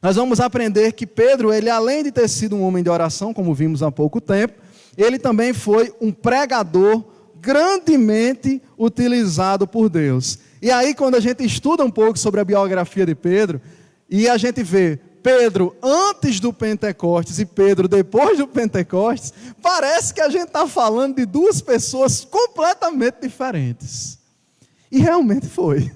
nós vamos aprender que Pedro, ele além de ter sido um homem de oração, como vimos há pouco tempo, ele também foi um pregador grandemente utilizado por Deus. E aí, quando a gente estuda um pouco sobre a biografia de Pedro, e a gente vê Pedro antes do Pentecostes e Pedro depois do Pentecostes, parece que a gente está falando de duas pessoas completamente diferentes. E realmente foi.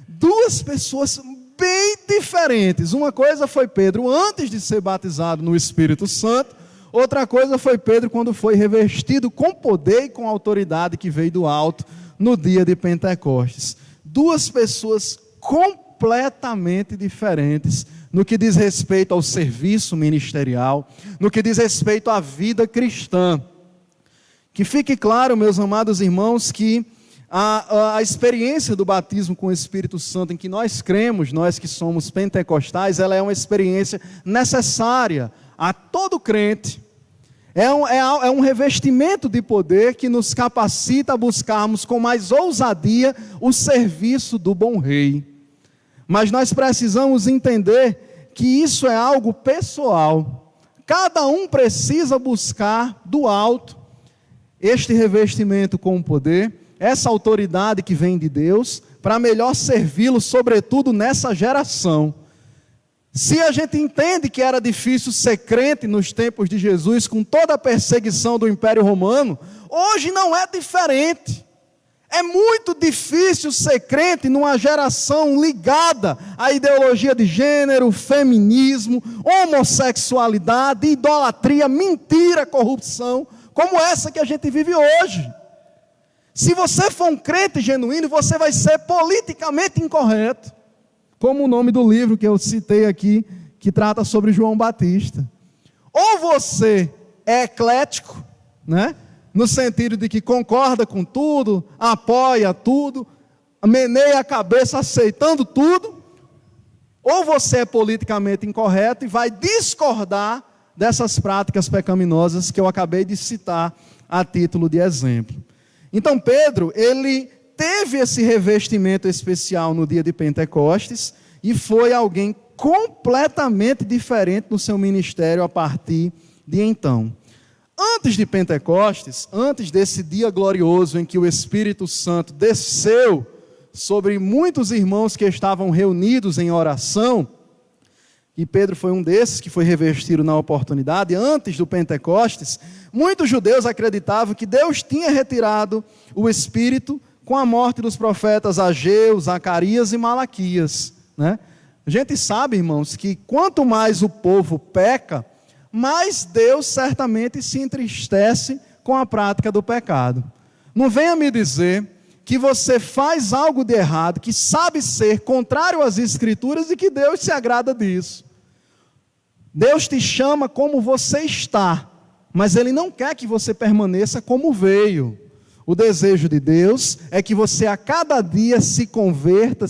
Duas pessoas bem diferentes. Uma coisa foi Pedro antes de ser batizado no Espírito Santo, outra coisa foi Pedro quando foi revestido com poder e com autoridade que veio do alto no dia de Pentecostes. Duas pessoas completamente diferentes no que diz respeito ao serviço ministerial, no que diz respeito à vida cristã. Que fique claro, meus amados irmãos, que a experiência do batismo com o Espírito Santo, em que nós cremos, nós que somos pentecostais, ela é uma experiência necessária a todo crente. É um revestimento de poder que nos capacita a buscarmos com mais ousadia o serviço do bom rei. Mas nós precisamos entender que isso é algo pessoal. Cada um precisa buscar do alto este revestimento com o poder, essa autoridade que vem de Deus, para melhor servi-lo, sobretudo nessa geração. Se a gente entende que era difícil ser crente nos tempos de Jesus, com toda a perseguição do Império Romano, hoje não é diferente. É muito difícil ser crente numa geração ligada à ideologia de gênero, feminismo, homossexualidade, idolatria, mentira, corrupção, como essa que a gente vive hoje. Se você for um crente genuíno, você vai ser politicamente incorreto. Como o nome do livro que eu citei aqui, que trata sobre João Batista. Ou você é eclético, né? No sentido de que concorda com tudo, apoia tudo, meneia a cabeça aceitando tudo, ou você é politicamente incorreto e vai discordar dessas práticas pecaminosas que eu acabei de citar a título de exemplo. Então Pedro, ele teve esse revestimento especial no dia de Pentecostes e foi alguém completamente diferente no seu ministério a partir de então. Antes de Pentecostes, antes desse dia glorioso em que o Espírito Santo desceu sobre muitos irmãos que estavam reunidos em oração, e Pedro foi um desses que foi revestido na oportunidade, antes do Pentecostes, muitos judeus acreditavam que Deus tinha retirado o Espírito com a morte dos profetas Ageu, Zacarias e Malaquias, né? A gente sabe, irmãos, que quanto mais o povo peca, mais Deus certamente se entristece com a prática do pecado. Não venha me dizer que você faz algo de errado, que sabe ser contrário às Escrituras e que Deus se agrada disso. Deus te chama como você está, mas Ele não quer que você permaneça como veio. O desejo de Deus é que você a cada dia se converta,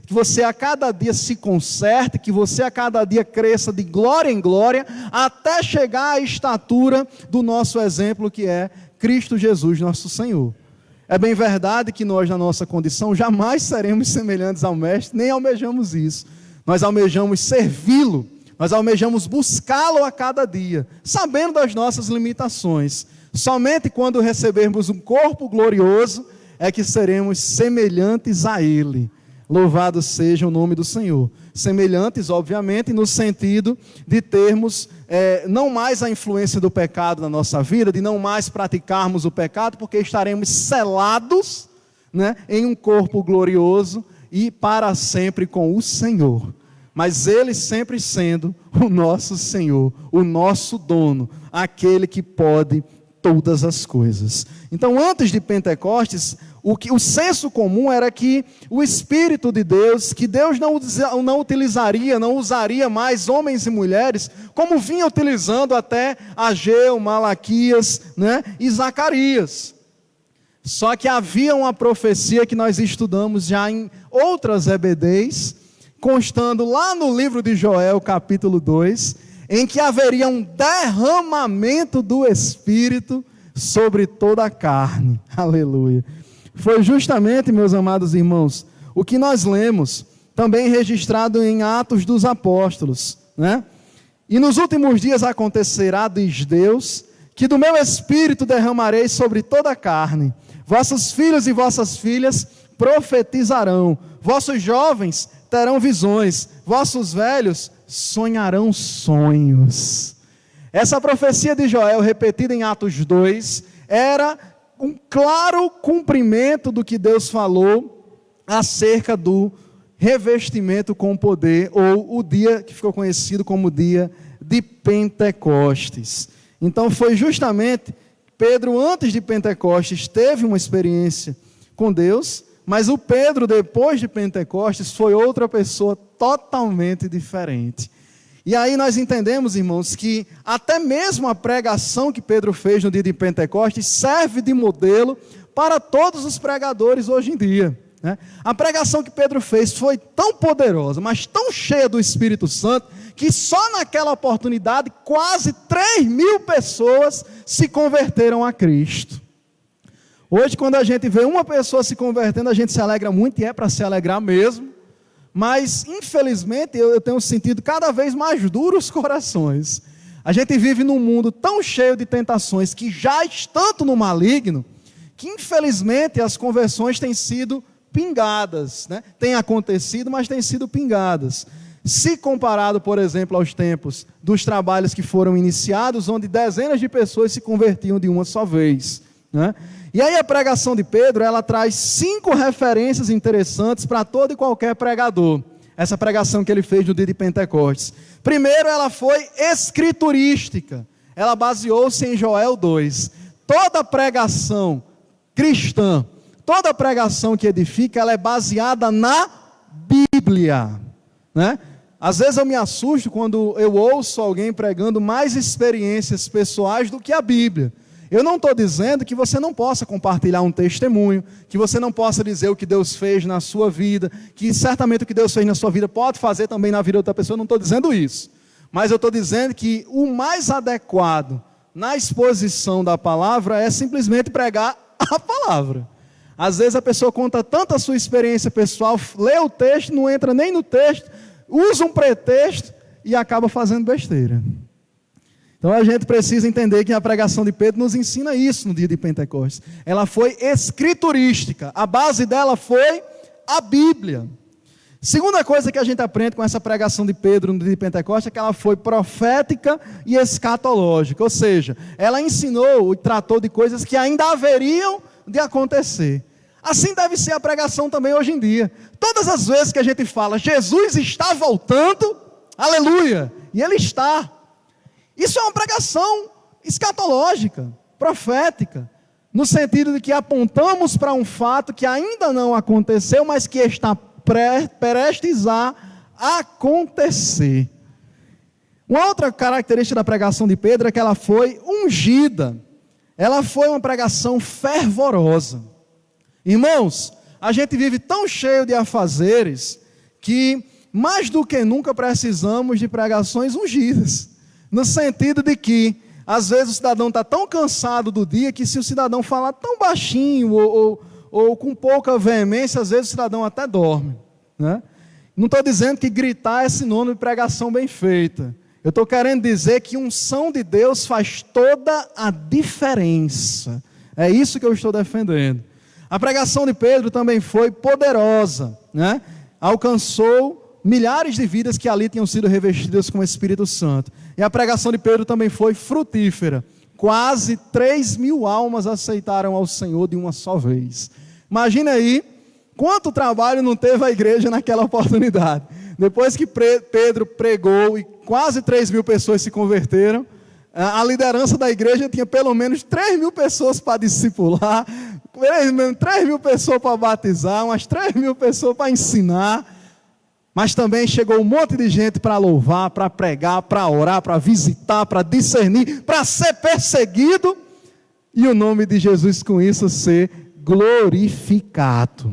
que você a cada dia se conserte, que você a cada dia cresça de glória em glória, até chegar à estatura do nosso exemplo, que é Cristo Jesus, nosso Senhor. É bem verdade que nós, na nossa condição, jamais seremos semelhantes ao Mestre, nem almejamos isso. Nós almejamos servi-lo, nós almejamos buscá-lo a cada dia, sabendo das nossas limitações. Somente quando recebermos um corpo glorioso é que seremos semelhantes a Ele. Louvado seja o nome do Senhor. Semelhantes, obviamente, no sentido de termos não mais a influência do pecado na nossa vida, de não mais praticarmos o pecado, porque estaremos selados, né, em um corpo glorioso e para sempre com o Senhor. Mas Ele sempre sendo o nosso Senhor, o nosso dono, aquele que pode todas as coisas. Então, antes de Pentecostes, o senso comum era que o Espírito de Deus, que Deus não utilizaria, não usaria mais homens e mulheres, como vinha utilizando até Ageu, Malaquias, né, e Zacarias. Só que havia uma profecia que nós estudamos já em outras EBDs, constando lá no livro de Joel, capítulo 2, em que haveria um derramamento do Espírito sobre toda a carne. Aleluia. Foi justamente, meus amados irmãos, o que nós lemos, também registrado em Atos dos Apóstolos, né? E nos últimos dias acontecerá, diz Deus, que do meu Espírito derramarei sobre toda a carne. Vossos filhos e vossas filhas profetizarão. Vossos jovens terão visões. Vossos velhos sonharão sonhos. Essa profecia de Joel, repetida em Atos 2, era um claro cumprimento do que Deus falou acerca do revestimento com poder, ou o dia que ficou conhecido como o dia de Pentecostes. Então foi justamente Pedro, antes de Pentecostes, teve uma experiência com Deus, mas o Pedro, depois de Pentecostes, foi outra pessoa totalmente diferente. E aí nós entendemos, irmãos, que até mesmo a pregação que Pedro fez no dia de Pentecostes serve de modelo para todos os pregadores hoje em dia, né? A pregação que Pedro fez foi tão poderosa, mas tão cheia do Espírito Santo, que só naquela oportunidade quase 3.000 pessoas se converteram a Cristo. Hoje, quando a gente vê uma pessoa se convertendo, a gente se alegra muito, e é para se alegrar mesmo. Mas, infelizmente, eu tenho sentido cada vez mais duros os corações. A gente vive num mundo tão cheio de tentações, que jaz tanto no maligno, que, infelizmente, as conversões têm sido pingadas, né? Tem acontecido, mas têm sido pingadas. Se comparado, por exemplo, aos tempos dos trabalhos que foram iniciados, onde dezenas de pessoas se convertiam de uma só vez, né? E aí a pregação de Pedro, ela traz 5 referências interessantes para todo e qualquer pregador. Essa pregação que ele fez no dia de Pentecostes. Primeiro, ela foi escriturística. Ela baseou-se em Joel 2. Toda pregação cristã, toda pregação que edifica, ela é baseada na Bíblia, né? Às vezes eu me assusto quando eu ouço alguém pregando mais experiências pessoais do que a Bíblia. Eu não estou dizendo que você não possa compartilhar um testemunho, que você não possa dizer o que Deus fez na sua vida, que certamente o que Deus fez na sua vida pode fazer também na vida de outra pessoa. Eu não estou dizendo isso. Mas eu estou dizendo que o mais adequado na exposição da palavra é simplesmente pregar a palavra. Às vezes a pessoa conta tanto a sua experiência pessoal, lê o texto, não entra nem no texto, usa um pretexto e acaba fazendo besteira. Então a gente precisa entender que a pregação de Pedro nos ensina isso no dia de Pentecostes. Ela foi escriturística, a base dela foi a Bíblia. Segunda coisa que a gente aprende com essa pregação de Pedro no dia de Pentecostes é que ela foi profética e escatológica, ou seja, ela ensinou e tratou de coisas que ainda haveriam de acontecer. Assim deve ser a pregação também hoje em dia. Todas as vezes que a gente fala, Jesus está voltando, aleluia, e Ele está. Isso é uma pregação escatológica, profética, no sentido de que apontamos para um fato que ainda não aconteceu, mas que está prestes a acontecer. Uma outra característica da pregação de Pedro é que ela foi ungida. Ela foi uma pregação fervorosa. Irmãos, a gente vive tão cheio de afazeres que mais do que nunca precisamos de pregações ungidas. No sentido de que, às vezes, o cidadão está tão cansado do dia que se o cidadão falar tão baixinho ou com pouca veemência, às vezes o cidadão até dorme, né? Não estou dizendo que gritar é sinônimo de pregação bem feita. Eu estou querendo dizer que a unção de Deus faz toda a diferença. É isso que eu estou defendendo. A pregação de Pedro também foi poderosa, né? Alcançou milhares de vidas que ali tinham sido revestidas com o Espírito Santo. E a pregação de Pedro também foi frutífera. Quase 3.000 almas aceitaram ao Senhor de uma só vez. Imagina aí quanto trabalho não teve a igreja naquela oportunidade. Depois que Pedro pregou e quase 3.000 pessoas se converteram, a liderança da igreja tinha pelo menos 3.000 pessoas para discipular, 3.000 pessoas para batizar, umas 3.000 pessoas para ensinar. Mas também chegou um monte de gente para louvar, para pregar, para orar, para visitar, para discernir, para ser perseguido, e o nome de Jesus com isso ser glorificado.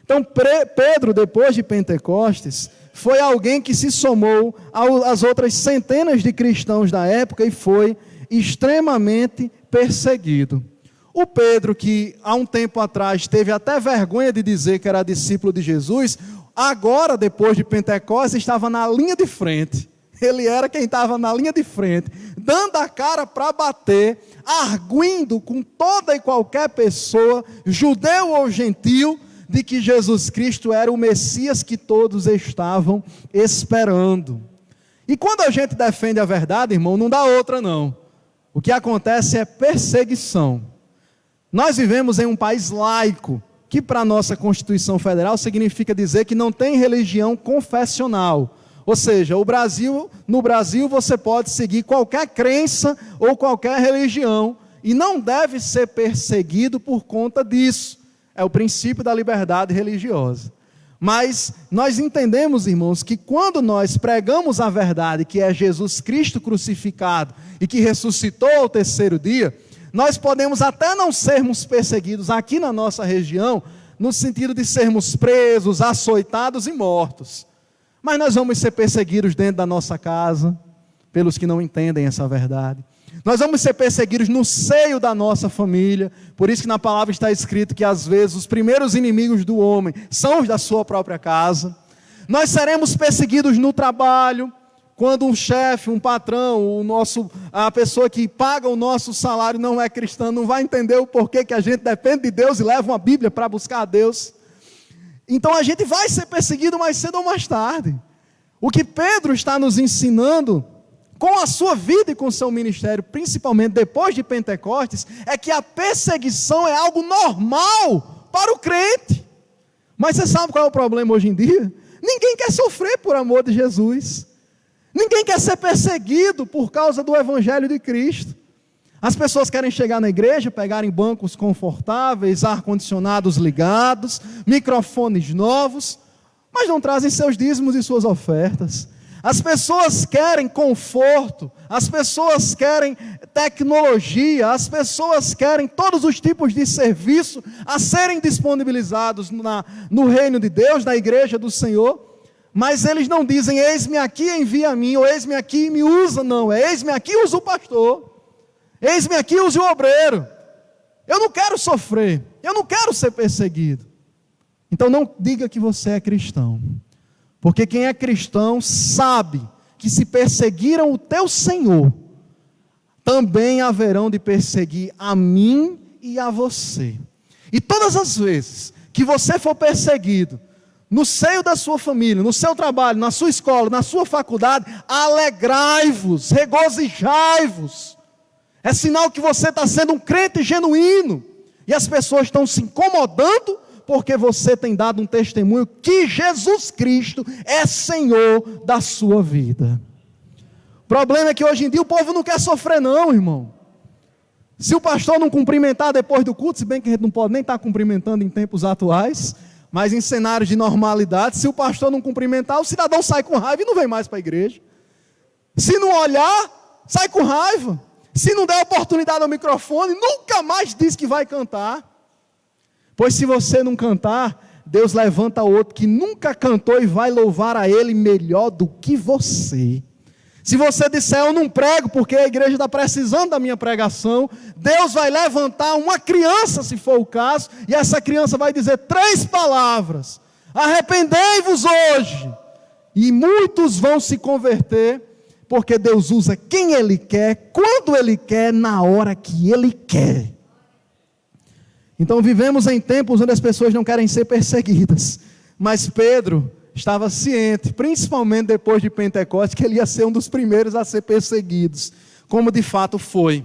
Então Pedro, depois de Pentecostes, foi alguém que se somou às outras centenas de cristãos da época e foi extremamente perseguido. O Pedro, que há um tempo atrás teve até vergonha de dizer que era discípulo de Jesus, agora, depois de Pentecostes, estava na linha de frente. Ele era quem estava na linha de frente, dando a cara para bater, arguindo com toda e qualquer pessoa, judeu ou gentil, de que Jesus Cristo era o Messias que todos estavam esperando. E quando a gente defende a verdade, irmão, não dá outra não. O que acontece é perseguição. Nós vivemos em um país laico, que para a nossa Constituição Federal significa dizer que não tem religião confessional. Ou seja, no Brasil você pode seguir qualquer crença ou qualquer religião e não deve ser perseguido por conta disso. É o princípio da liberdade religiosa. Mas nós entendemos, irmãos, que quando nós pregamos a verdade, que é Jesus Cristo crucificado e que ressuscitou ao terceiro dia, nós podemos até não sermos perseguidos aqui na nossa região, no sentido de sermos presos, açoitados e mortos. Mas nós vamos ser perseguidos dentro da nossa casa, pelos que não entendem essa verdade. Nós vamos ser perseguidos no seio da nossa família. Por isso que na palavra está escrito que às vezes os primeiros inimigos do homem são os da sua própria casa. Nós seremos perseguidos no trabalho, quando um chefe, um patrão, a pessoa que paga o nosso salário não é cristã, não vai entender o porquê que a gente depende de Deus e leva uma Bíblia para buscar a Deus. Então a gente vai ser perseguido mais cedo ou mais tarde. O que Pedro está nos ensinando com a sua vida e com o seu ministério, principalmente depois de Pentecostes, é que a perseguição é algo normal para o crente. Mas você sabe qual é o problema hoje em dia? Ninguém quer sofrer por amor de Jesus. Ninguém quer ser perseguido por causa do Evangelho de Cristo. As pessoas querem chegar na igreja, pegarem bancos confortáveis, ar-condicionados ligados, microfones novos, mas não trazem seus dízimos e suas ofertas. As pessoas querem conforto, as pessoas querem tecnologia, as pessoas querem todos os tipos de serviço a serem disponibilizados no reino de Deus, na igreja do Senhor, mas eles não dizem, eis-me aqui, envia a mim, ou eis-me aqui e me usa, não, é eis-me aqui, usa o pastor, eis-me aqui, usa o obreiro. Eu não quero sofrer, eu não quero ser perseguido. Então não diga que você é cristão. Porque quem é cristão sabe que se perseguiram o teu Senhor, também haverão de perseguir a mim e a você. E todas as vezes que você for perseguido, no seio da sua família, no seu trabalho, na sua escola, na sua faculdade, alegrai-vos, regozijai-vos. É sinal que você está sendo um crente genuíno. E as pessoas estão se incomodando porque você tem dado um testemunho que Jesus Cristo é Senhor da sua vida. problema é que hoje em dia o povo não quer sofrer não, irmão. Se o pastor não cumprimentar depois do culto, se bem que a gente não pode nem estar cumprimentando em tempos atuais, mas em cenários de normalidade, se o pastor não cumprimentar, o cidadão sai com raiva e não vem mais para a igreja. Se não olhar, sai com raiva. Se não der oportunidade ao microfone, nunca mais diz que vai cantar. Pois se você não cantar, Deus levanta outro que nunca cantou e vai louvar a Ele melhor do que você. Se você disser, eu não prego porque a igreja está precisando da minha pregação, Deus vai levantar uma criança, se for o caso, e essa criança vai dizer 3 palavras: arrependei-vos hoje. E muitos vão se converter, porque Deus usa quem Ele quer, quando Ele quer, na hora que Ele quer. Então vivemos em tempos onde as pessoas não querem ser perseguidas, mas Pedro estava ciente, principalmente depois de Pentecostes, que ele ia ser um dos primeiros a ser perseguidos, como de fato foi.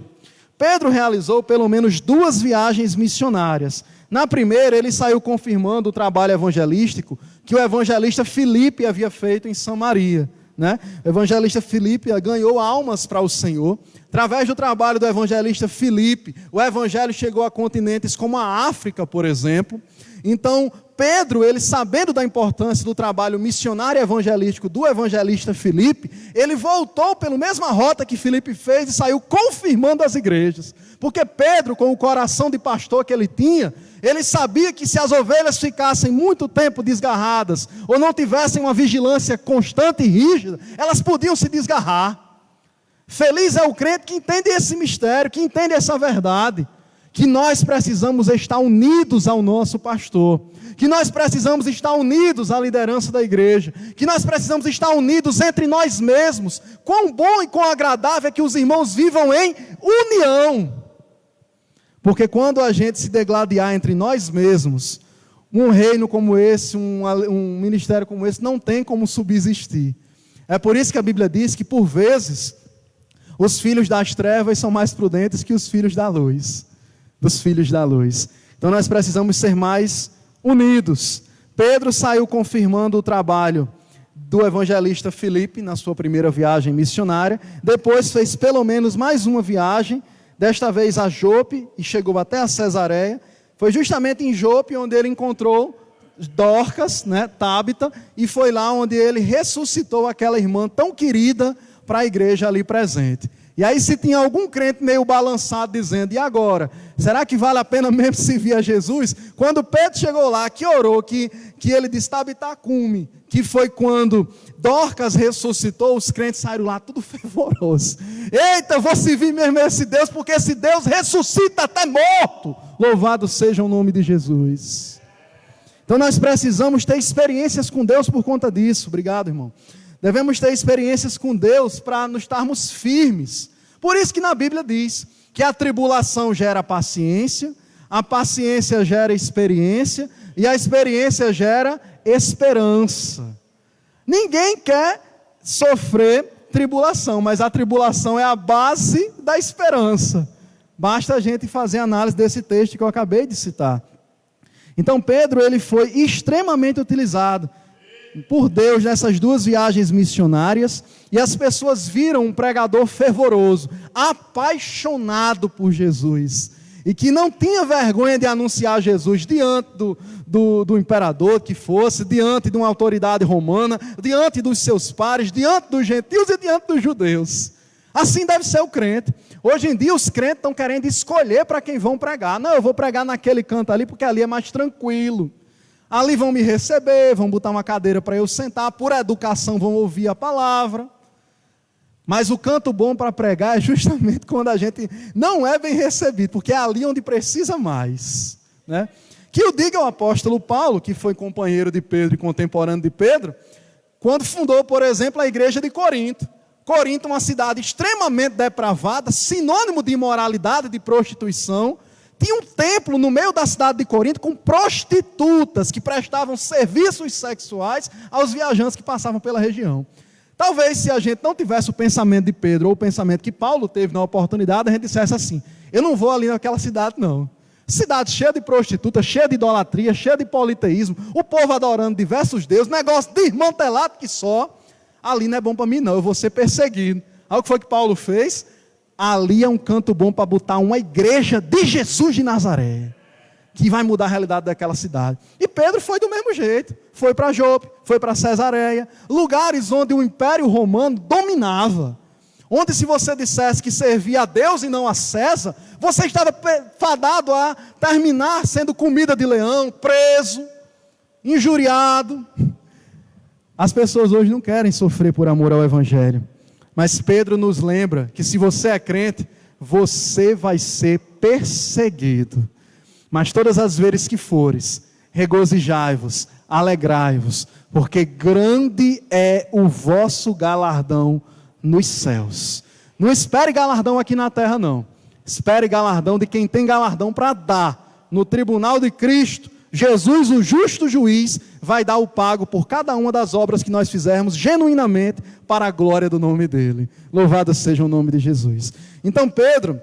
Pedro realizou pelo menos 2 viagens missionárias. Na primeira, ele saiu confirmando o trabalho evangelístico que o evangelista Filipe havia feito em Samaria, né? O evangelista Filipe ganhou almas para o Senhor. Através do trabalho do evangelista Filipe, o evangelho chegou a continentes como a África, por exemplo. Então, Pedro, ele sabendo da importância do trabalho missionário e evangelístico do evangelista Filipe, ele voltou pela mesma rota que Filipe fez e saiu confirmando as igrejas. Porque Pedro, com o coração de pastor que ele tinha, ele sabia que se as ovelhas ficassem muito tempo desgarradas, ou não tivessem uma vigilância constante e rígida, elas podiam se desgarrar. Feliz é o crente que entende esse mistério, que entende essa verdade, que nós precisamos estar unidos ao nosso pastor, que nós precisamos estar unidos à liderança da igreja, que nós precisamos estar unidos entre nós mesmos. Quão bom e quão agradável é que os irmãos vivam em união. Porque quando a gente se degladiar entre nós mesmos, um reino como esse, um ministério como esse, não tem como subsistir. É por isso que a Bíblia diz que, por vezes, os filhos das trevas são mais prudentes que os filhos da luz. Dos filhos da luz. Então nós precisamos ser mais unidos. Pedro saiu confirmando o trabalho do evangelista Filipe na sua primeira viagem missionária. Depois fez pelo menos mais uma viagem, desta vez a Jope, e chegou até a Cesareia. Foi justamente em Jope onde ele encontrou Dorcas, né, Tábita, e foi lá onde ele ressuscitou aquela irmã tão querida para a igreja ali presente. E aí se tinha algum crente meio balançado dizendo, e agora? Será que vale a pena mesmo servir a Jesus? Quando Pedro chegou lá, que orou, que ele disse, Tabita cume, que foi quando Dorcas ressuscitou, os crentes saíram lá tudo fervoroso. Eita, eu vou servir mesmo esse Deus, porque esse Deus ressuscita até morto. Louvado seja o nome de Jesus. Então nós precisamos ter experiências com Deus por conta disso. Obrigado, irmão. Devemos ter experiências com Deus para nos estarmos firmes. Por isso que na Bíblia diz que a tribulação gera paciência, a paciência gera experiência e a experiência gera esperança. Ninguém quer sofrer tribulação, mas a tribulação é a base da esperança. Basta a gente fazer análise desse texto que eu acabei de citar. Então Pedro, ele foi extremamente utilizado por Deus nessas 2 viagens missionárias, e as pessoas viram um pregador fervoroso, apaixonado por Jesus, e que não tinha vergonha de anunciar Jesus diante do imperador que fosse, diante de uma autoridade romana, diante dos seus pares, diante dos gentios e diante dos judeus. Assim deve ser o crente. Hoje em dia os crentes estão querendo escolher para quem vão pregar. Não, eu vou pregar naquele canto ali, porque ali é mais tranquilo. Ali vão me receber, vão botar uma cadeira para eu sentar, por educação vão ouvir a palavra. Mas o canto bom para pregar é justamente quando a gente não é bem recebido, porque é ali onde precisa mais, né? Que o diga o apóstolo Paulo, que foi companheiro de Pedro e contemporâneo de Pedro, quando fundou, por exemplo, a igreja de Corinto. Corinto, uma cidade extremamente depravada, sinônimo de imoralidade, de prostituição. Tinha um templo no meio da cidade de Corinto com prostitutas que prestavam serviços sexuais aos viajantes que passavam pela região. Talvez se a gente não tivesse o pensamento de Pedro ou o pensamento que Paulo teve na oportunidade, a gente dissesse assim, eu não vou ali naquela cidade não. Cidade cheia de prostitutas, cheia de idolatria, cheia de politeísmo, o povo adorando diversos deuses, negócio desmantelado que só, ali não é bom para mim não, eu vou ser perseguido. Olha o que foi que Paulo fez. Ali é um canto bom para botar uma igreja de Jesus de Nazaré, que vai mudar a realidade daquela cidade. E Pedro foi do mesmo jeito. Foi para Jope, foi para Cesareia, lugares onde o Império Romano dominava. Onde se você dissesse que servia a Deus e não a César, você estava fadado a terminar sendo comida de leão, preso, injuriado. As pessoas hoje não querem sofrer por amor ao Evangelho. Mas Pedro nos lembra que se você é crente, você vai ser perseguido. Mas todas as vezes que fores, regozijai-vos, alegrai-vos, porque grande é o vosso galardão nos céus. Não espere galardão aqui na terra, não. Espere galardão de quem tem galardão para dar. No tribunal de Cristo, Jesus, o justo juiz, vai dar o pago por cada uma das obras que nós fizermos genuinamente para a glória do nome dele. Louvado seja o nome de Jesus. Então Pedro,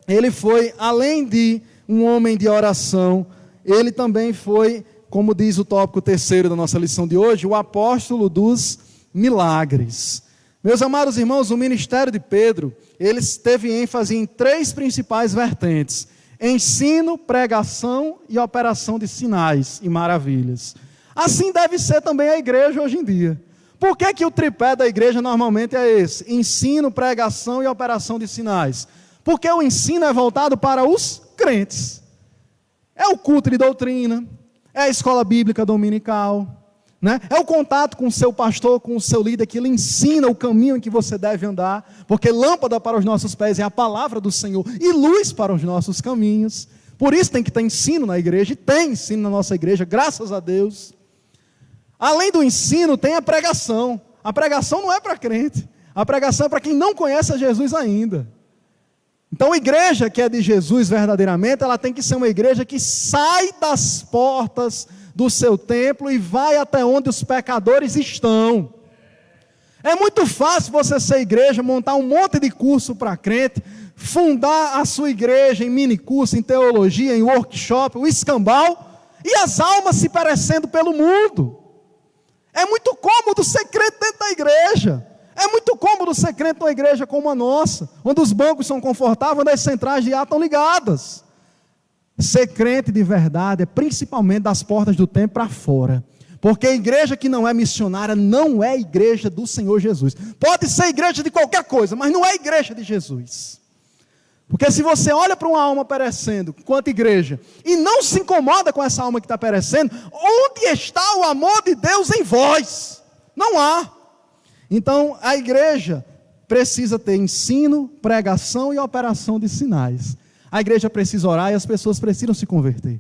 ele foi, além de um homem de oração, ele também foi, como diz o tópico 3º da nossa lição de hoje, o apóstolo dos milagres. Meus amados irmãos, o ministério de Pedro, ele teve ênfase em 3 principais vertentes: ensino, pregação e operação de sinais e maravilhas. Assim deve ser também a igreja hoje em dia. Por que o tripé da igreja normalmente é esse? Ensino, pregação e operação de sinais. Porque o ensino é voltado para os crentes. É o culto de doutrina, é a escola bíblica dominical, né? É o contato com o seu pastor, com o seu líder, que lhe ensina o caminho em que você deve andar, porque lâmpada para os nossos pés é a palavra do Senhor e luz para os nossos caminhos. Por isso tem que ter ensino na igreja, e tem ensino na nossa igreja, graças a Deus. Além do ensino, tem a pregação. A pregação não é para crente, a pregação é para quem não conhece a Jesus ainda. Então a igreja que é de Jesus verdadeiramente, ela tem que ser uma igreja que sai das portas do seu templo e vai até onde os pecadores estão. É muito fácil você ser igreja, montar um monte de curso para crente, fundar a sua igreja em mini curso, em teologia, em workshop, o escambau, e as almas se perecendo pelo mundo. É muito cômodo ser crente dentro da igreja. É muito cômodo ser crente numa igreja como a nossa, onde os bancos são confortáveis, onde as centrais de ar estão ligadas. Ser crente de verdade é principalmente das portas do templo para fora. Porque a igreja que não é missionária não é igreja do Senhor Jesus. Pode ser igreja de qualquer coisa, mas não é igreja de Jesus. Porque se você olha para uma alma perecendo, enquanto igreja, e não se incomoda com essa alma que está perecendo, onde está o amor de Deus em vós? Não há. Então a igreja precisa ter ensino, pregação e operação de sinais. A igreja precisa orar e as pessoas precisam se converter.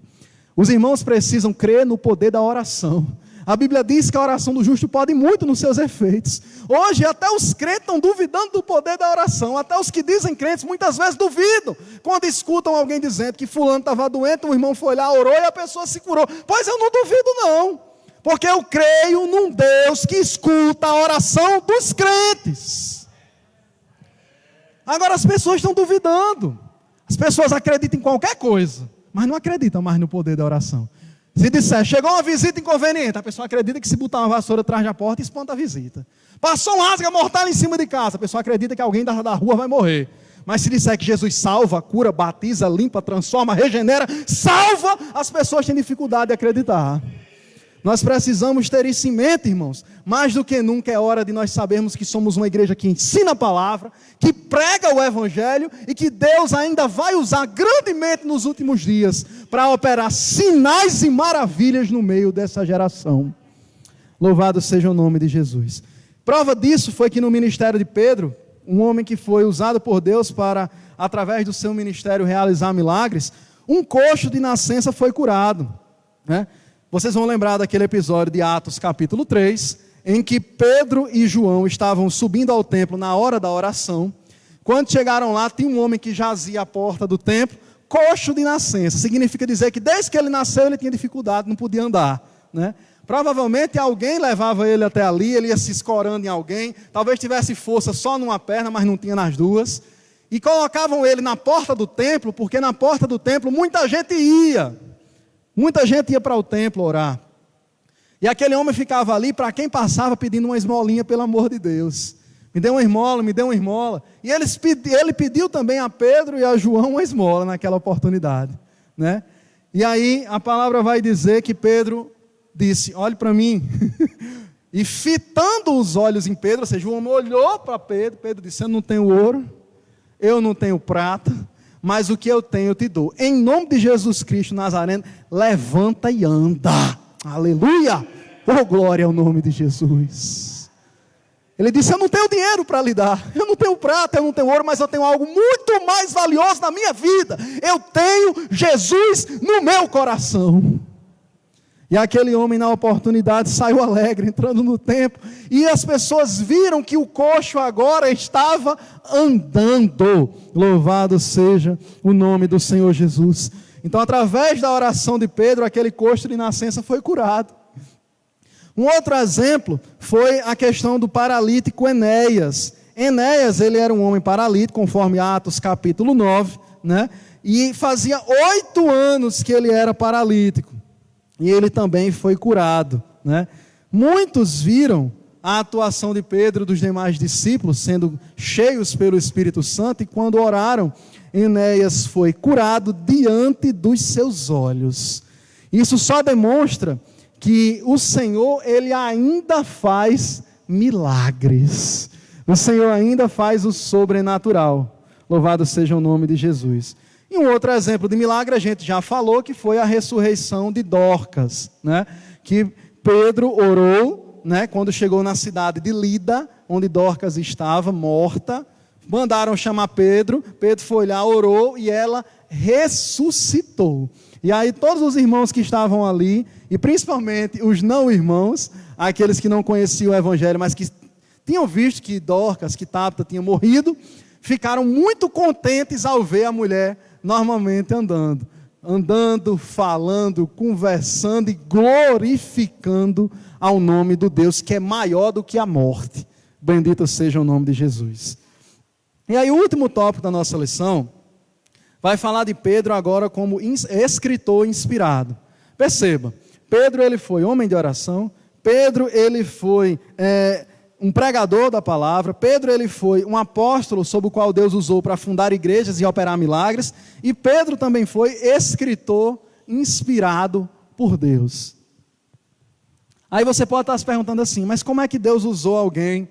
Os irmãos precisam crer no poder da oração. A Bíblia diz que a oração do justo pode muito nos seus efeitos. Hoje até os crentes estão duvidando do poder da oração. Até os que dizem crentes muitas vezes duvidam. Quando escutam alguém dizendo que fulano estava doente, o irmão foi lá, orou e a pessoa se curou. Pois eu não duvido não. Porque eu creio num Deus que escuta a oração dos crentes. Agora as pessoas estão duvidando. As pessoas acreditam em qualquer coisa, mas não acreditam mais no poder da oração. Se disser, chegou uma visita inconveniente, a pessoa acredita que se botar uma vassoura atrás da porta, espanta a visita. Passou um rasga mortal em cima de casa, a pessoa acredita que alguém da rua vai morrer. Mas se disser que Jesus salva, cura, batiza, limpa, transforma, regenera, salva, as pessoas têm dificuldade de acreditar. Nós precisamos ter isso em mente, irmãos. Mais do que nunca é hora de nós sabermos que somos uma igreja que ensina a palavra, que prega o evangelho e que Deus ainda vai usar grandemente nos últimos dias para operar sinais e maravilhas no meio dessa geração. Louvado seja o nome de Jesus. Prova disso foi que no ministério de Pedro, um homem que foi usado por Deus para, através do seu ministério, realizar milagres, um coxo de nascença foi curado, né? Vocês vão lembrar daquele episódio de Atos capítulo 3, em que Pedro e João estavam subindo ao templo na hora da oração. Quando chegaram lá, tinha um homem que jazia à porta do templo, coxo de nascença. Significa dizer que desde que ele nasceu, ele tinha dificuldade, não podia andar, né? Provavelmente alguém levava ele até ali, ele ia se escorando em alguém, talvez tivesse força só numa perna, mas não tinha nas duas. E colocavam ele na porta do templo, porque na porta do templo muita gente ia. Muita gente ia para o templo orar. E aquele homem ficava ali para quem passava pedindo uma esmolinha, pelo amor de Deus. Me dê uma esmola, me dê uma esmola. E ele pediu também a Pedro e a João uma esmola naquela oportunidade, né? E aí a palavra vai dizer que Pedro disse: olhe para mim. E fitando os olhos em Pedro, ou seja, o homem olhou para Pedro. Pedro disse: eu não tenho ouro, eu não tenho prata, mas o que eu tenho eu te dou. Em nome de Jesus Cristo Nazareno, levanta e anda. Aleluia! Oh, glória ao nome de Jesus. Ele disse: eu não tenho dinheiro para lhe dar, eu não tenho prata, eu não tenho ouro, mas eu tenho algo muito mais valioso na minha vida. Eu tenho Jesus no meu coração. E aquele homem, na oportunidade, saiu alegre, entrando no templo, e as pessoas viram que o coxo agora estava andando. Louvado seja o nome do Senhor Jesus. Então, através da oração de Pedro, aquele coxo de nascença foi curado. Um outro exemplo foi a questão do paralítico Enéas. Enéas, ele era um homem paralítico, conforme Atos capítulo 9, né? E fazia 8 anos que ele era paralítico. E ele também foi curado, né? Muitos viram a atuação de Pedro e dos demais discípulos, sendo cheios pelo Espírito Santo, e quando oraram, Enéas foi curado diante dos seus olhos. Isso só demonstra que o Senhor, Ele ainda faz milagres. O Senhor ainda faz o sobrenatural. Louvado seja o nome de Jesus. E um outro exemplo de milagre a gente já falou, que foi a ressurreição de Dorcas, né? Que Pedro orou, né? Quando chegou na cidade de Lida, onde Dorcas estava morta. Mandaram chamar Pedro, Pedro foi lá, orou e ela ressuscitou. E aí todos os irmãos que estavam ali, e principalmente os não irmãos, aqueles que não conheciam o evangelho, mas que tinham visto que Dorcas, que Tabita tinha morrido, ficaram muito contentes ao ver a mulher normalmente andando, falando, conversando e glorificando ao nome do Deus que é maior do que a morte. Bendito seja o nome de Jesus. E aí o último tópico da nossa lição vai falar de Pedro agora como escritor inspirado. Perceba, Pedro ele foi homem de oração, Pedro ele foi um pregador da palavra, Pedro ele foi um apóstolo sob o qual Deus usou para fundar igrejas e operar milagres, e Pedro também foi escritor inspirado por Deus. Aí você pode estar se perguntando assim, mas como é que Deus usou alguém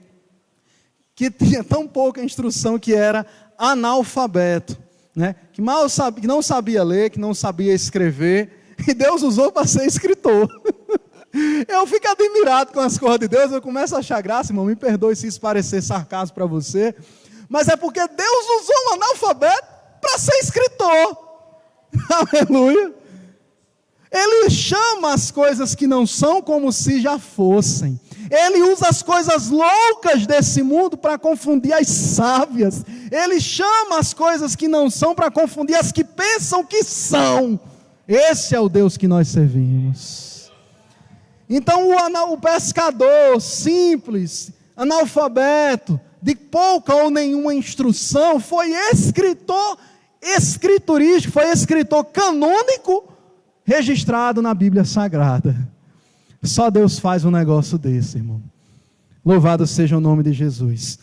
que tinha tão pouca instrução, que era analfabeto, né? Que não sabia ler, que não sabia escrever, e Deus usou para ser escritor. Eu fico admirado com as coisas de Deus, eu começo a achar graça, irmão, me perdoe se isso parecer sarcasmo para você, mas é porque Deus usou um analfabeto para ser escritor. Aleluia. Ele chama as coisas que não são como se já fossem. Ele usa as coisas loucas desse mundo para confundir as sábias. Ele chama as coisas que não são para confundir as que pensam que são. Esse é o Deus que nós servimos. Então o pescador simples, analfabeto, de pouca ou nenhuma instrução, foi escritor escriturístico, foi escritor canônico, registrado na Bíblia Sagrada. Só Deus faz um negócio desse, irmão. Louvado seja o nome de Jesus.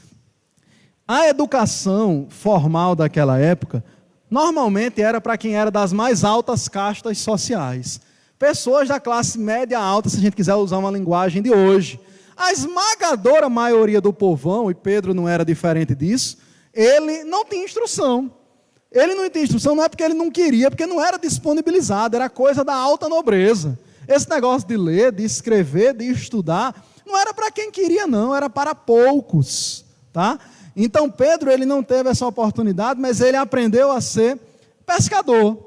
A educação formal daquela época, normalmente era para quem era das mais altas castas sociais. Pessoas da classe média alta, se a gente quiser usar uma linguagem de hoje. A esmagadora maioria do povão, e Pedro não era diferente disso, ele não tinha instrução. Ele não tinha instrução não é porque ele não queria, porque não era disponibilizado, era coisa da alta nobreza. Esse negócio de ler, de escrever, de estudar, não era para quem queria não, era para poucos, tá? Então Pedro, ele não teve essa oportunidade, mas ele aprendeu a ser pescador,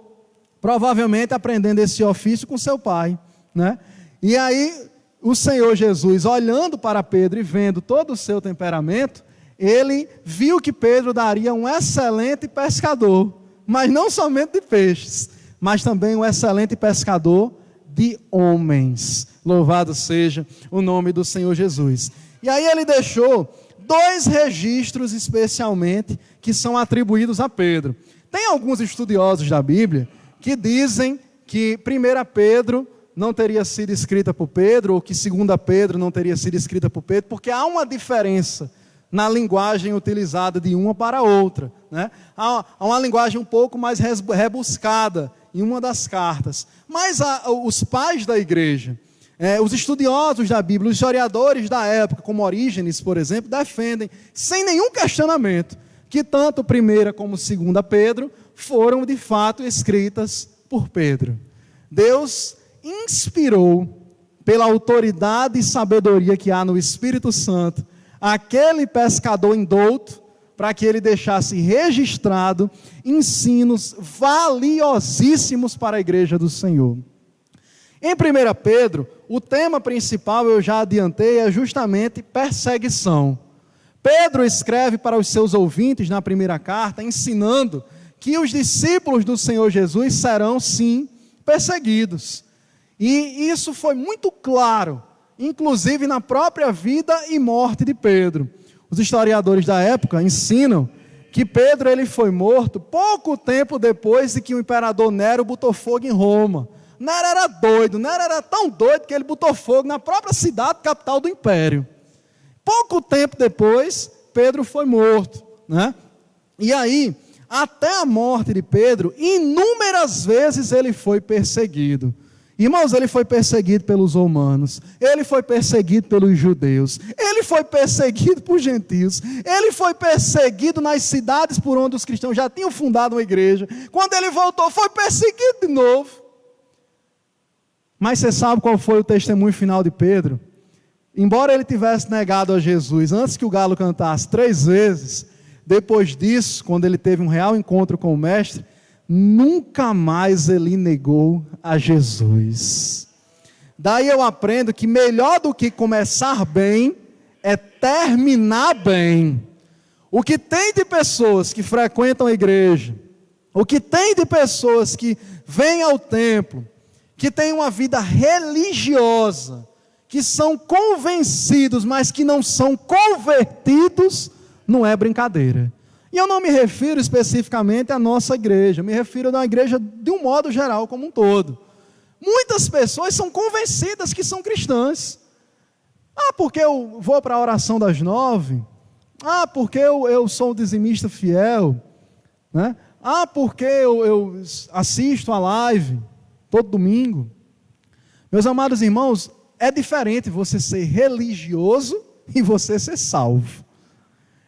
provavelmente aprendendo esse ofício com seu pai, né? E aí o Senhor Jesus, olhando para Pedro e vendo todo o seu temperamento, ele viu que Pedro daria um excelente pescador, mas não somente de peixes, mas também um excelente pescador de homens. Louvado seja o nome do Senhor Jesus. E aí ele deixou 2 registros especialmente que são atribuídos a Pedro. Tem alguns estudiosos da Bíblia que dizem que 1 Pedro não teria sido escrita por Pedro, ou que 2 Pedro não teria sido escrita por Pedro, porque há uma diferença na linguagem utilizada de uma para outra, né? Há uma linguagem um pouco mais rebuscada em uma das cartas. Mas os pais da igreja, os estudiosos da Bíblia, os historiadores da época, como Orígenes, por exemplo, defendem, sem nenhum questionamento, que tanto 1ª como 2ª Pedro foram de fato escritas por Pedro. Deus inspirou, pela autoridade e sabedoria que há no Espírito Santo, aquele pescador indouto, para que ele deixasse registrado ensinos valiosíssimos para a igreja do Senhor. Em 1 Pedro, o tema principal, eu já adiantei, é justamente perseguição. Pedro escreve para os seus ouvintes na primeira carta, ensinando que os discípulos do Senhor Jesus serão, sim, perseguidos. E isso foi muito claro, inclusive na própria vida e morte de Pedro. Os historiadores da época ensinam que Pedro ele foi morto pouco tempo depois de que o imperador Nero botou fogo em Roma. Nero era doido, Nero era tão doido que ele botou fogo na própria cidade, capital do império. Pouco tempo depois, Pedro foi morto, né? E aí, até a morte de Pedro, inúmeras vezes ele foi perseguido. Irmãos, ele foi perseguido pelos romanos, ele foi perseguido pelos judeus, ele foi perseguido por gentios, ele foi perseguido nas cidades por onde os cristãos já tinham fundado uma igreja. Quando ele voltou, foi perseguido de novo. Mas você sabe qual foi o testemunho final de Pedro? Embora ele tivesse negado a Jesus antes que o galo cantasse 3 vezes, depois disso, quando ele teve um real encontro com o Mestre, nunca mais ele negou a Jesus. Daí eu aprendo que melhor do que começar bem é terminar bem. O que tem de pessoas que frequentam a igreja, o que tem de pessoas que vêm ao templo, que têm uma vida religiosa, que são convencidos, mas que não são convertidos, não é brincadeira. E eu não me refiro especificamente à nossa igreja, me refiro à igreja de um modo geral, como um todo. Muitas pessoas são convencidas que são cristãs. Porque eu vou para a oração das 9. Porque eu sou um dizimista fiel. Né? Porque eu assisto a live todo domingo. Meus amados irmãos, é diferente você ser religioso e você ser salvo.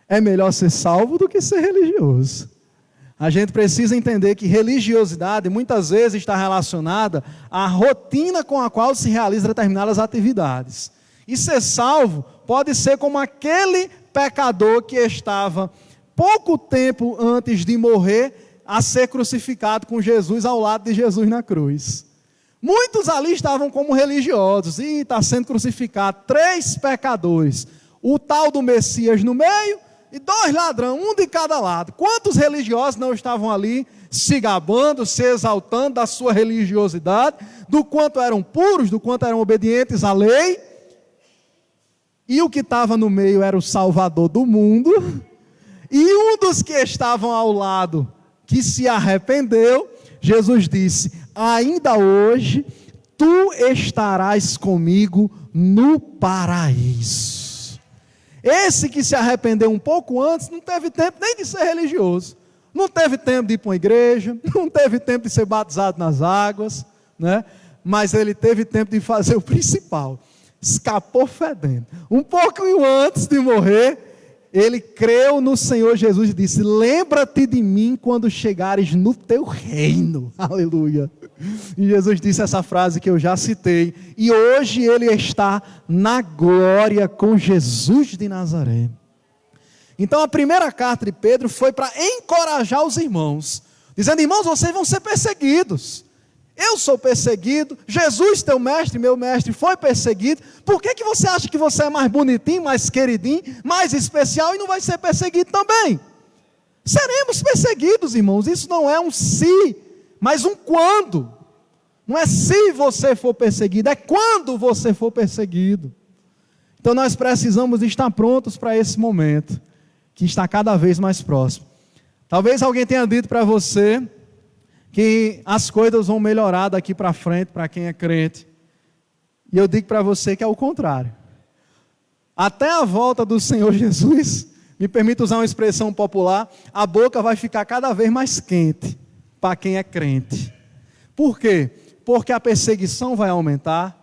É melhor ser salvo do que ser religioso. A gente precisa entender que religiosidade muitas vezes está relacionada à rotina com a qual se realizam determinadas atividades. E ser salvo pode ser como aquele pecador que estava pouco tempo antes de morrer a ser crucificado com Jesus ao lado de Jesus na cruz. Muitos ali estavam como religiosos e está sendo crucificado 3 pecadores. O tal do Messias no meio e 2 ladrões, um de cada lado. Quantos religiosos não estavam ali se gabando, se exaltando da sua religiosidade, do quanto eram puros, do quanto eram obedientes à lei? E o que estava no meio era o Salvador do mundo. E um dos que estavam ao lado, que se arrependeu, Jesus disse: ainda hoje tu estarás comigo no paraíso. Esse que se arrependeu um pouco antes, não teve tempo nem de ser religioso, não teve tempo de ir para uma igreja, não teve tempo de ser batizado nas águas, né? Mas ele teve tempo de fazer o principal, escapou fedendo. Um pouquinho antes de morrer, ele creu no Senhor Jesus e disse: lembra-te de mim quando chegares no teu reino. Aleluia. E Jesus disse essa frase que eu já citei. E hoje ele está na glória com Jesus de Nazaré. Então a primeira carta de Pedro foi para encorajar os irmãos, dizendo: irmãos, vocês vão ser perseguidos. Eu sou perseguido, Jesus, teu mestre, meu mestre, foi perseguido. Por que você acha que você é mais bonitinho, mais queridinho, mais especial e não vai ser perseguido também? Seremos perseguidos, irmãos. Isso não é um se, mas um quando. Não é se você for perseguido, é quando você for perseguido. Então nós precisamos estar prontos para esse momento, que está cada vez mais próximo. Talvez alguém tenha dito para você que as coisas vão melhorar daqui para frente para quem é crente. E eu digo para você que é o contrário. Até a volta do Senhor Jesus, me permita usar uma expressão popular, a boca vai ficar cada vez mais quente para quem é crente. Por quê? Porque a perseguição vai aumentar.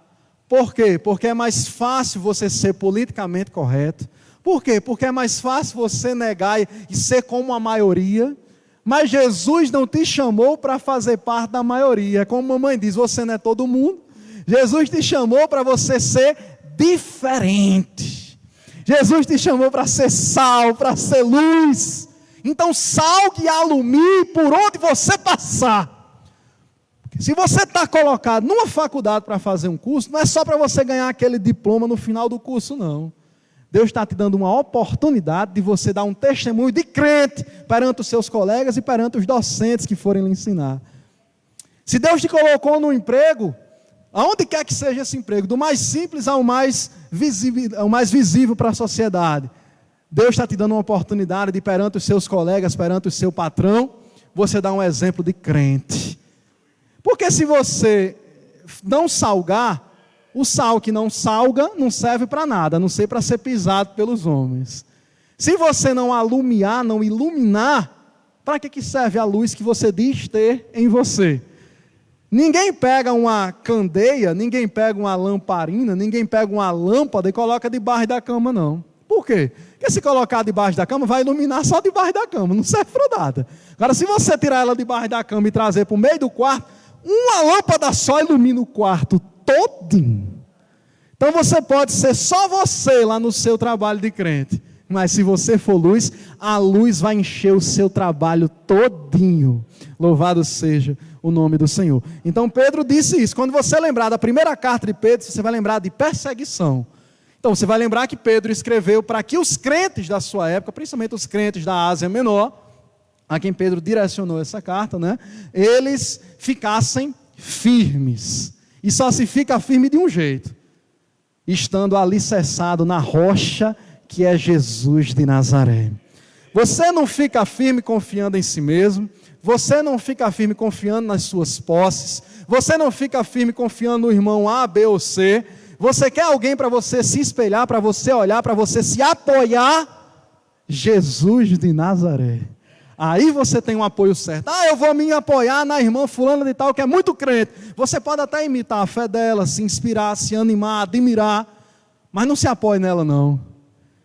Por quê? Porque é mais fácil você ser politicamente correto. Por quê? Porque é mais fácil você negar e ser como a maioria. Mas Jesus não te chamou para fazer parte da maioria. Como a mamãe diz, você não é todo mundo. Jesus te chamou para você ser diferente. Jesus te chamou para ser sal, para ser luz. Então salgue e alumie por onde você passar. Se você está colocado numa faculdade para fazer um curso, não é só para você ganhar aquele diploma no final do curso, não. Deus está te dando uma oportunidade de você dar um testemunho de crente perante os seus colegas e perante os docentes que forem lhe ensinar. Se Deus te colocou no emprego, aonde quer que seja esse emprego, do mais simples ao mais visível para a sociedade, Deus está te dando uma oportunidade de perante os seus colegas, perante o seu patrão, você dar um exemplo de crente. Porque se você não salgar, o sal que não salga não serve para nada, a não ser para ser pisado pelos homens. Se você não alumiar, não iluminar, para que serve a luz que você diz ter em você? Ninguém pega uma candeia, ninguém pega uma lamparina, ninguém pega uma lâmpada e coloca debaixo da cama, não. Por quê? Porque se colocar debaixo da cama, vai iluminar só debaixo da cama, não serve para nada. Agora, se você tirar ela debaixo da cama e trazer para o meio do quarto, uma lâmpada só ilumina o quarto todinho. Então você pode ser só você lá no seu trabalho de crente, mas se você for luz, a luz vai encher o seu trabalho todinho. Louvado seja o nome do Senhor. Então Pedro disse isso. Quando você lembrar da primeira carta de Pedro, você vai lembrar de perseguição. Então você vai lembrar que Pedro escreveu para que os crentes da sua época, principalmente os crentes da Ásia Menor, a quem Pedro direcionou essa carta, né? Eles ficassem firmes. E só se fica firme de um jeito, estando alicerçado na rocha que é Jesus de Nazaré. Você não fica firme confiando em si mesmo, você não fica firme confiando nas suas posses, você não fica firme confiando no irmão A, B ou C, você quer alguém para você se espelhar, para você olhar, para você se apoiar? Jesus de Nazaré. Aí você tem um apoio certo. Eu vou me apoiar na irmã fulana de tal, que é muito crente. Você pode até imitar a fé dela, se inspirar, se animar, admirar, mas não se apoie nela não.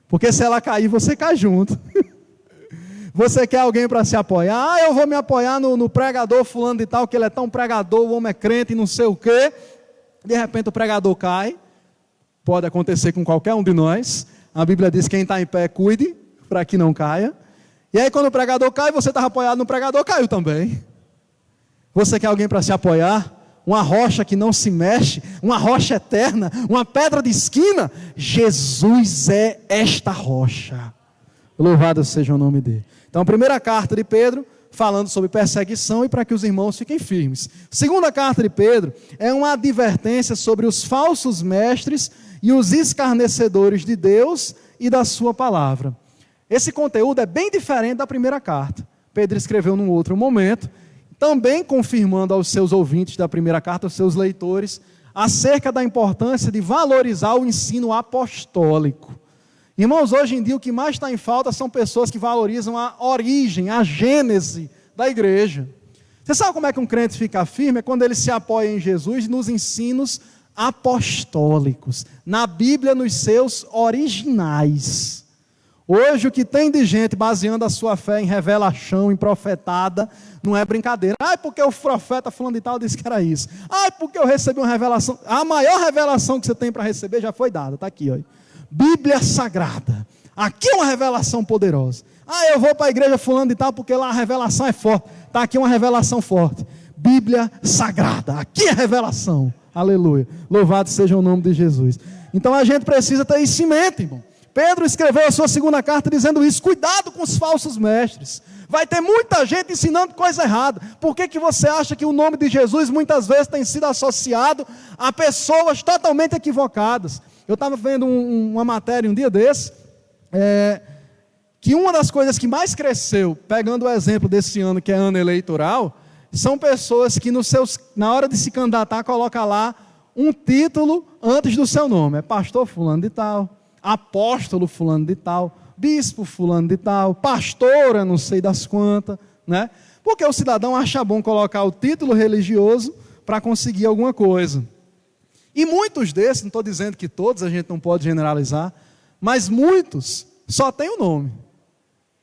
Porque se ela cair, você cai junto. Você quer alguém para se apoiar? Eu vou me apoiar no pregador fulano de tal, que ele é tão pregador, o homem é crente e não sei o quê. De repente o pregador cai. Pode acontecer com qualquer um de nós. A Bíblia diz que quem está em pé, cuide, para que não caia. E aí quando o pregador cai, você estava apoiado no pregador, caiu também. Você quer alguém para se apoiar? Uma rocha que não se mexe, uma rocha eterna, uma pedra de esquina? Jesus é esta rocha. Louvado seja o nome dele. Então a primeira carta de Pedro, falando sobre perseguição e para que os irmãos fiquem firmes. A segunda carta de Pedro é uma advertência sobre os falsos mestres e os escarnecedores de Deus e da sua palavra. Esse conteúdo é bem diferente da primeira carta. Pedro escreveu num outro momento, também confirmando aos seus ouvintes da primeira carta, aos seus leitores, acerca da importância de valorizar o ensino apostólico. Irmãos, hoje em dia o que mais está em falta são pessoas que valorizam a origem, a gênese da igreja. Você sabe como é que um crente fica firme? É quando ele se apoia em Jesus nos ensinos apostólicos, na Bíblia, nos seus originais. Hoje o que tem de gente baseando a sua fé em revelação, em profetada, não é brincadeira. Porque o profeta fulano de tal disse que era isso. Porque eu recebi uma revelação. A maior revelação que você tem para receber já foi dada, está aqui, ó. Bíblia Sagrada. Aqui é uma revelação poderosa. Eu vou para a igreja fulano de tal porque lá a revelação é forte. Está aqui uma revelação forte. Bíblia Sagrada. Aqui é a revelação. Aleluia. Louvado seja o nome de Jesus. Então a gente precisa ter isso em mente, irmão. Pedro escreveu a sua segunda carta dizendo isso. Cuidado com os falsos mestres. Vai ter muita gente ensinando coisa errada. Por que você acha que o nome de Jesus muitas vezes tem sido associado a pessoas totalmente equivocadas? Eu estava vendo uma matéria um dia desse, que uma das coisas que mais cresceu, pegando o exemplo desse ano, que é ano eleitoral, são pessoas que na hora de se candidatar, coloca lá um título antes do seu nome. É pastor fulano de tal, apóstolo fulano de tal, bispo fulano de tal, pastora não sei das quantas, né? Porque o cidadão acha bom colocar o título religioso para conseguir alguma coisa. E muitos desses, não estou dizendo que todos, a gente não pode generalizar, mas muitos só têm o nome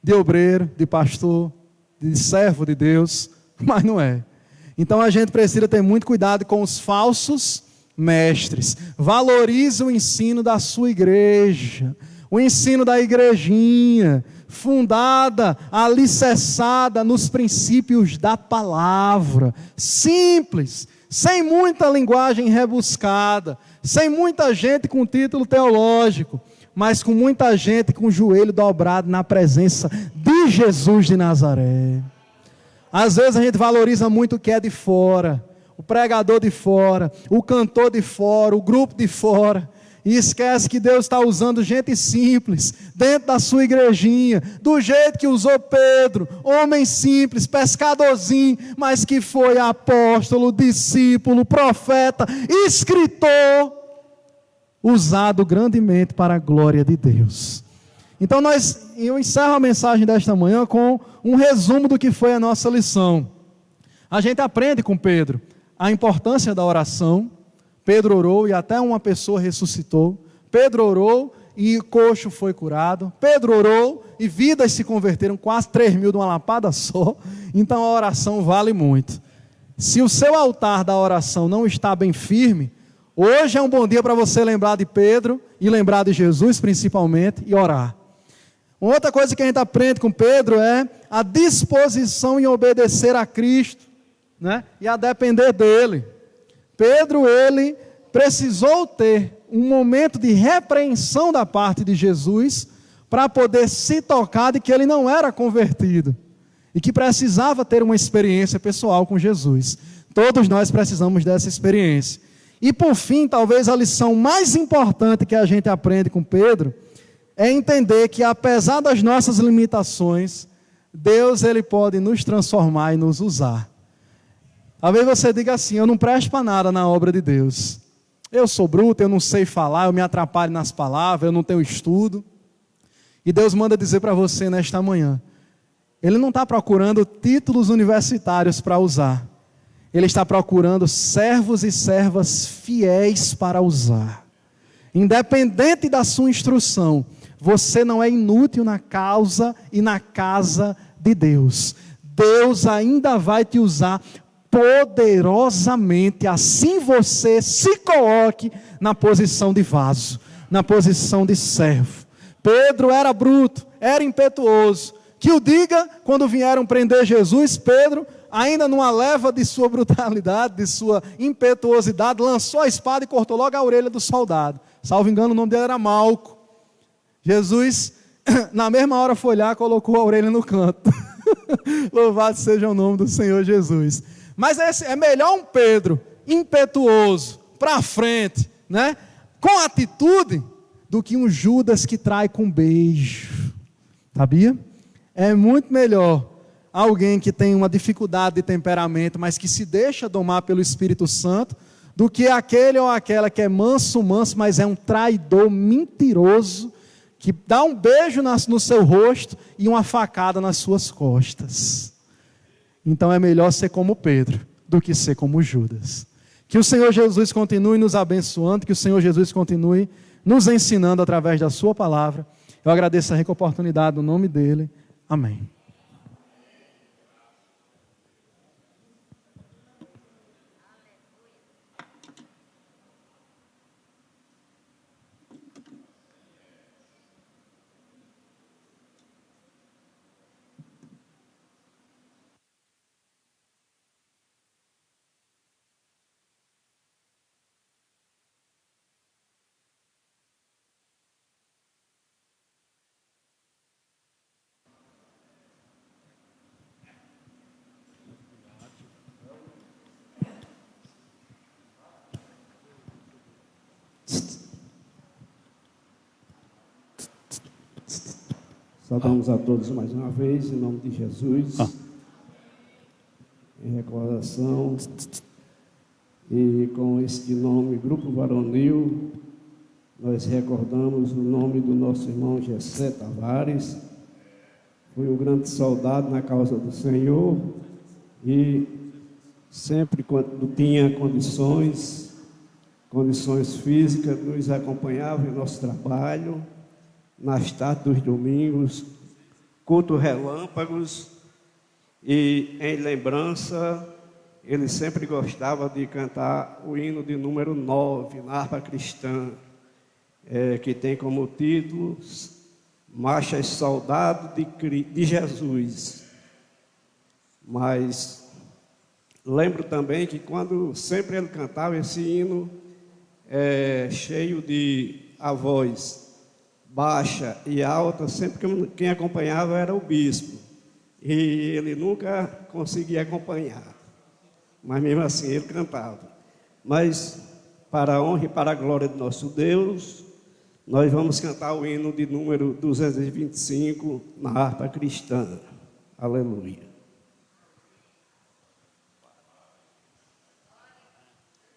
de obreiro, de pastor, de servo de Deus, mas não é. Então a gente precisa ter muito cuidado com os falsos mestres. Valorize o ensino da sua igreja, o ensino da igrejinha, fundada, alicerçada nos princípios da palavra, simples, sem muita linguagem rebuscada, sem muita gente com título teológico, mas com muita gente com o joelho dobrado na presença de Jesus de Nazaré. Às vezes a gente valoriza muito o que é de fora, o pregador de fora, o cantor de fora, o grupo de fora, e esquece que Deus está usando gente simples, dentro da sua igrejinha, do jeito que usou Pedro, homem simples, pescadorzinho, mas que foi apóstolo, discípulo, profeta, escritor, usado grandemente para a glória de Deus. Então eu encerro a mensagem desta manhã com um resumo do que foi a nossa lição. A gente aprende com Pedro a importância da oração. Pedro orou e até uma pessoa ressuscitou. Pedro orou e coxo foi curado. Pedro orou e vidas se converteram, quase 3.000 de uma lapada só. Então a oração vale muito. Se o seu altar da oração não está bem firme, hoje é um bom dia para você lembrar de Pedro e lembrar de Jesus principalmente e orar. Uma outra coisa que a gente aprende com Pedro é a disposição em obedecer a Cristo, né? E a depender dele. Pedro, ele precisou ter um momento de repreensão da parte de Jesus para poder se tocar de que ele não era convertido e que precisava ter uma experiência pessoal com Jesus. Todos nós precisamos dessa experiência. E por fim, talvez a lição mais importante que a gente aprende com Pedro é entender que apesar das nossas limitações, Deus ele pode nos transformar e nos usar. Talvez você diga assim: eu não presto para nada na obra de Deus. Eu sou bruto, eu não sei falar, eu me atrapalho nas palavras, eu não tenho estudo. E Deus manda dizer para você nesta manhã, Ele não está procurando títulos universitários para usar. Ele está procurando servos e servas fiéis para usar. Independente da sua instrução, você não é inútil na causa e na casa de Deus. Deus ainda vai te usar poderosamente, assim você se coloque na posição de vaso, na posição de servo. Pedro era bruto, era impetuoso. Que o diga, quando vieram prender Jesus, Pedro, ainda numa leva de sua brutalidade, de sua impetuosidade, lançou a espada e cortou logo a orelha do soldado. Salvo engano, o nome dele era Malco. Jesus, na mesma hora, foi lá e colocou a orelha no canto. Louvado seja o nome do Senhor Jesus. Mas é melhor um Pedro impetuoso, para frente, né? Com atitude, do que um Judas que trai com beijo. Sabia? É muito melhor alguém que tem uma dificuldade de temperamento, mas que se deixa domar pelo Espírito Santo, do que aquele ou aquela que é manso, mas é um traidor mentiroso, que dá um beijo no seu rosto e uma facada nas suas costas. Então é melhor ser como Pedro do que ser como Judas. Que o Senhor Jesus continue nos abençoando, que o Senhor Jesus continue nos ensinando através da sua palavra. Eu agradeço a rica oportunidade no nome dele. Amém. Saudamos a todos mais uma vez, em nome de Jesus, em recordação, e com este nome, Grupo Varonil, nós recordamos o nome do nosso irmão Gessé Tavares. Foi um grande soldado na causa do Senhor e sempre quando tinha condições físicas, nos acompanhava em nosso trabalho, nas tardes dos domingos, culto relâmpagos, e em lembrança, ele sempre gostava de cantar o hino de número 9, na harpa cristã, que tem como título Marchas Soldado de Jesus. Mas lembro também que quando sempre ele cantava esse hino, cheio de a voz baixa e alta, sempre quem acompanhava era o bispo. E ele nunca conseguia acompanhar. Mas mesmo assim ele cantava. Mas para a honra e para a glória do nosso Deus, nós vamos cantar o hino de número 225 na harpa cristã. Aleluia.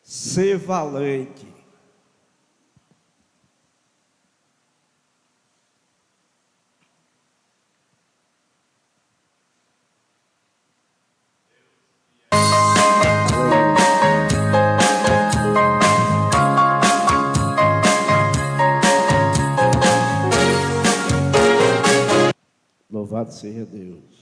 Ser valente. Louvado seja Deus.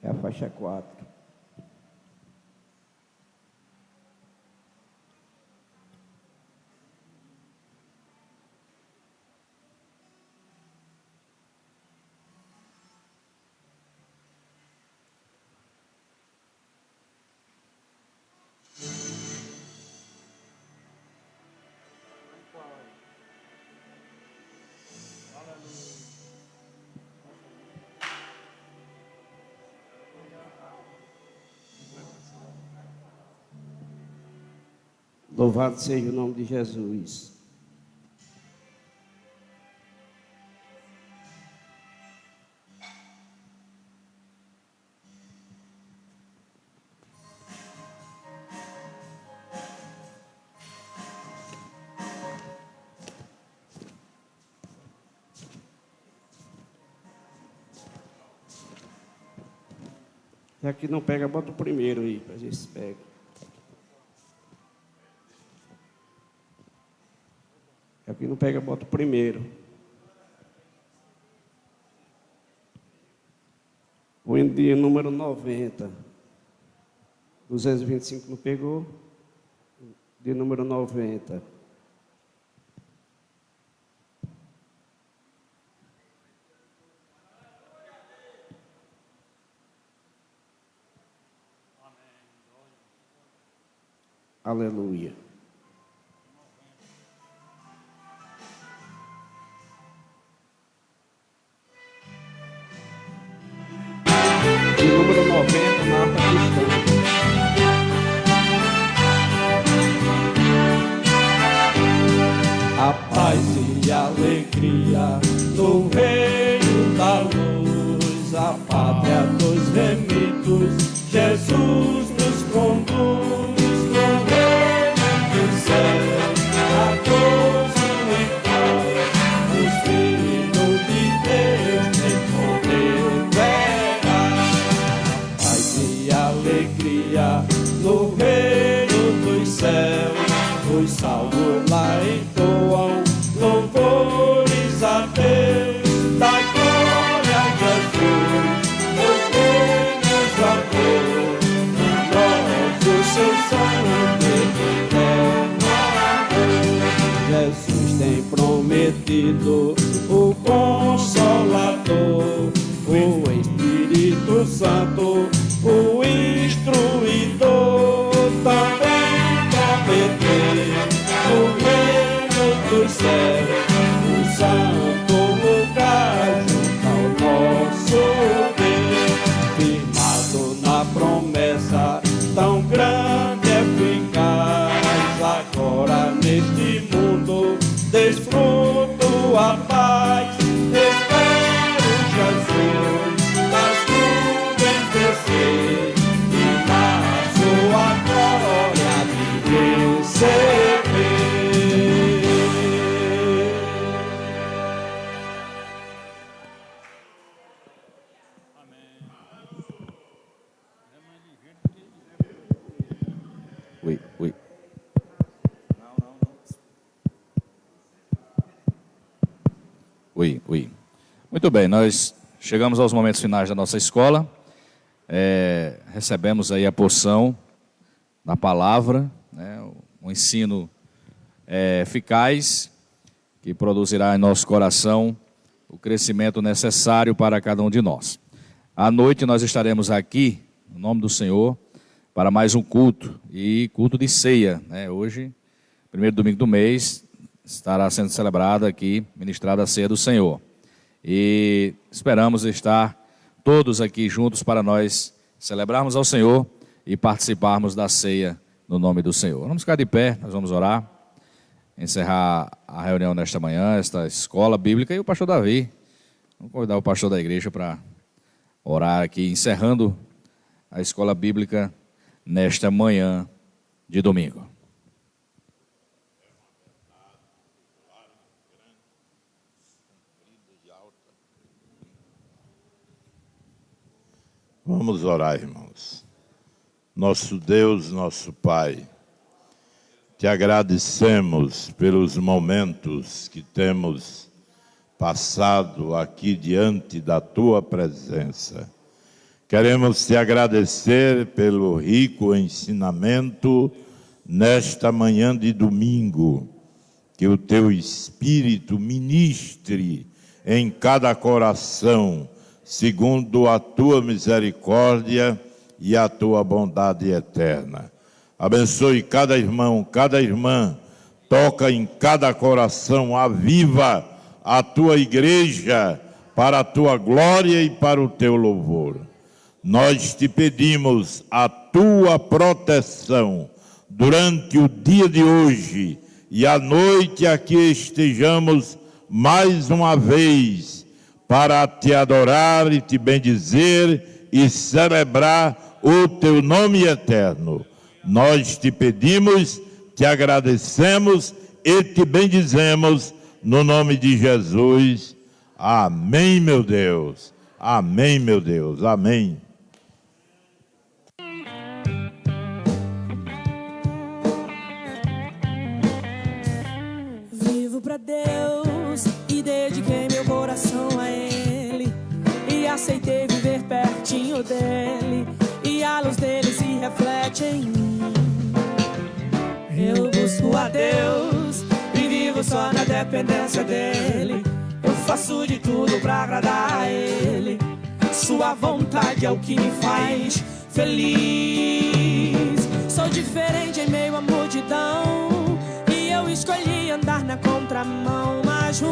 É a faixa 4. Louvado seja o nome de Jesus. Já que não pega, bota o primeiro aí, para ver se pega. Aqui não pega, bota o primeiro. O hino de número 90. 225 não pegou. De número 90. Aleluia. De número 90 na harpa cristã. A paz e a alegria no reino da luz, a pátria dos remidos, Jesus nos conduz no reino do céu, a gozo e paz, os filhos de Deus em poder verá. Paz e alegria no reino dos céus, os salvos lá entoam louvores a Deus, da glória a Jesus, meu Deus do amor, nós o seu sangue eterno amor. Jesus tem prometido o Consolador, O Espírito Santo, o instruidor, também prometeu o reino dos céus, o santo lugar Ui. Muito bem, nós chegamos aos momentos finais da nossa escola. Recebemos aí a porção da palavra, né, um ensino eficaz que produzirá em nosso coração o crescimento necessário para cada um de nós. À noite nós estaremos aqui, no nome do Senhor, para mais um culto, e culto de ceia, né? Hoje, primeiro domingo do mês, estará sendo celebrada aqui, ministrada a ceia do Senhor. E esperamos estar todos aqui juntos para nós celebrarmos ao Senhor e participarmos da ceia no nome do Senhor. Vamos ficar de pé, nós vamos orar, encerrar a reunião nesta manhã, esta escola bíblica, e o pastor Davi. Vamos convidar o pastor da igreja para orar aqui, encerrando a escola bíblica nesta manhã de domingo. Vamos orar, irmãos. Nosso Deus, nosso Pai, te agradecemos pelos momentos que temos passado aqui diante da tua presença. Queremos te agradecer pelo rico ensinamento nesta manhã de domingo, que o teu Espírito ministre em cada coração, segundo a tua misericórdia e a tua bondade eterna. Abençoe cada irmão, cada irmã, toca em cada coração, aviva a tua igreja para a tua glória e para o teu louvor. Nós te pedimos a tua proteção durante o dia de hoje e à noite aqui estejamos mais uma vez para te adorar e te bendizer e celebrar o teu nome eterno. Nós te pedimos, te agradecemos e te bendizemos no nome de Jesus. Amém, meu Deus. Amém, meu Deus. Amém. Vivo pra Deus e dediquei meu coração a Ele, e aceitei viver pertinho dEle, e a luz dele se reflete em mim. Eu busco a Deus e vivo só na dependência dEle. Eu faço de tudo pra agradar a Ele. Sua vontade é o que me faz feliz. Sou diferente em meio à multidão, e eu escolhi andar na contramão, mas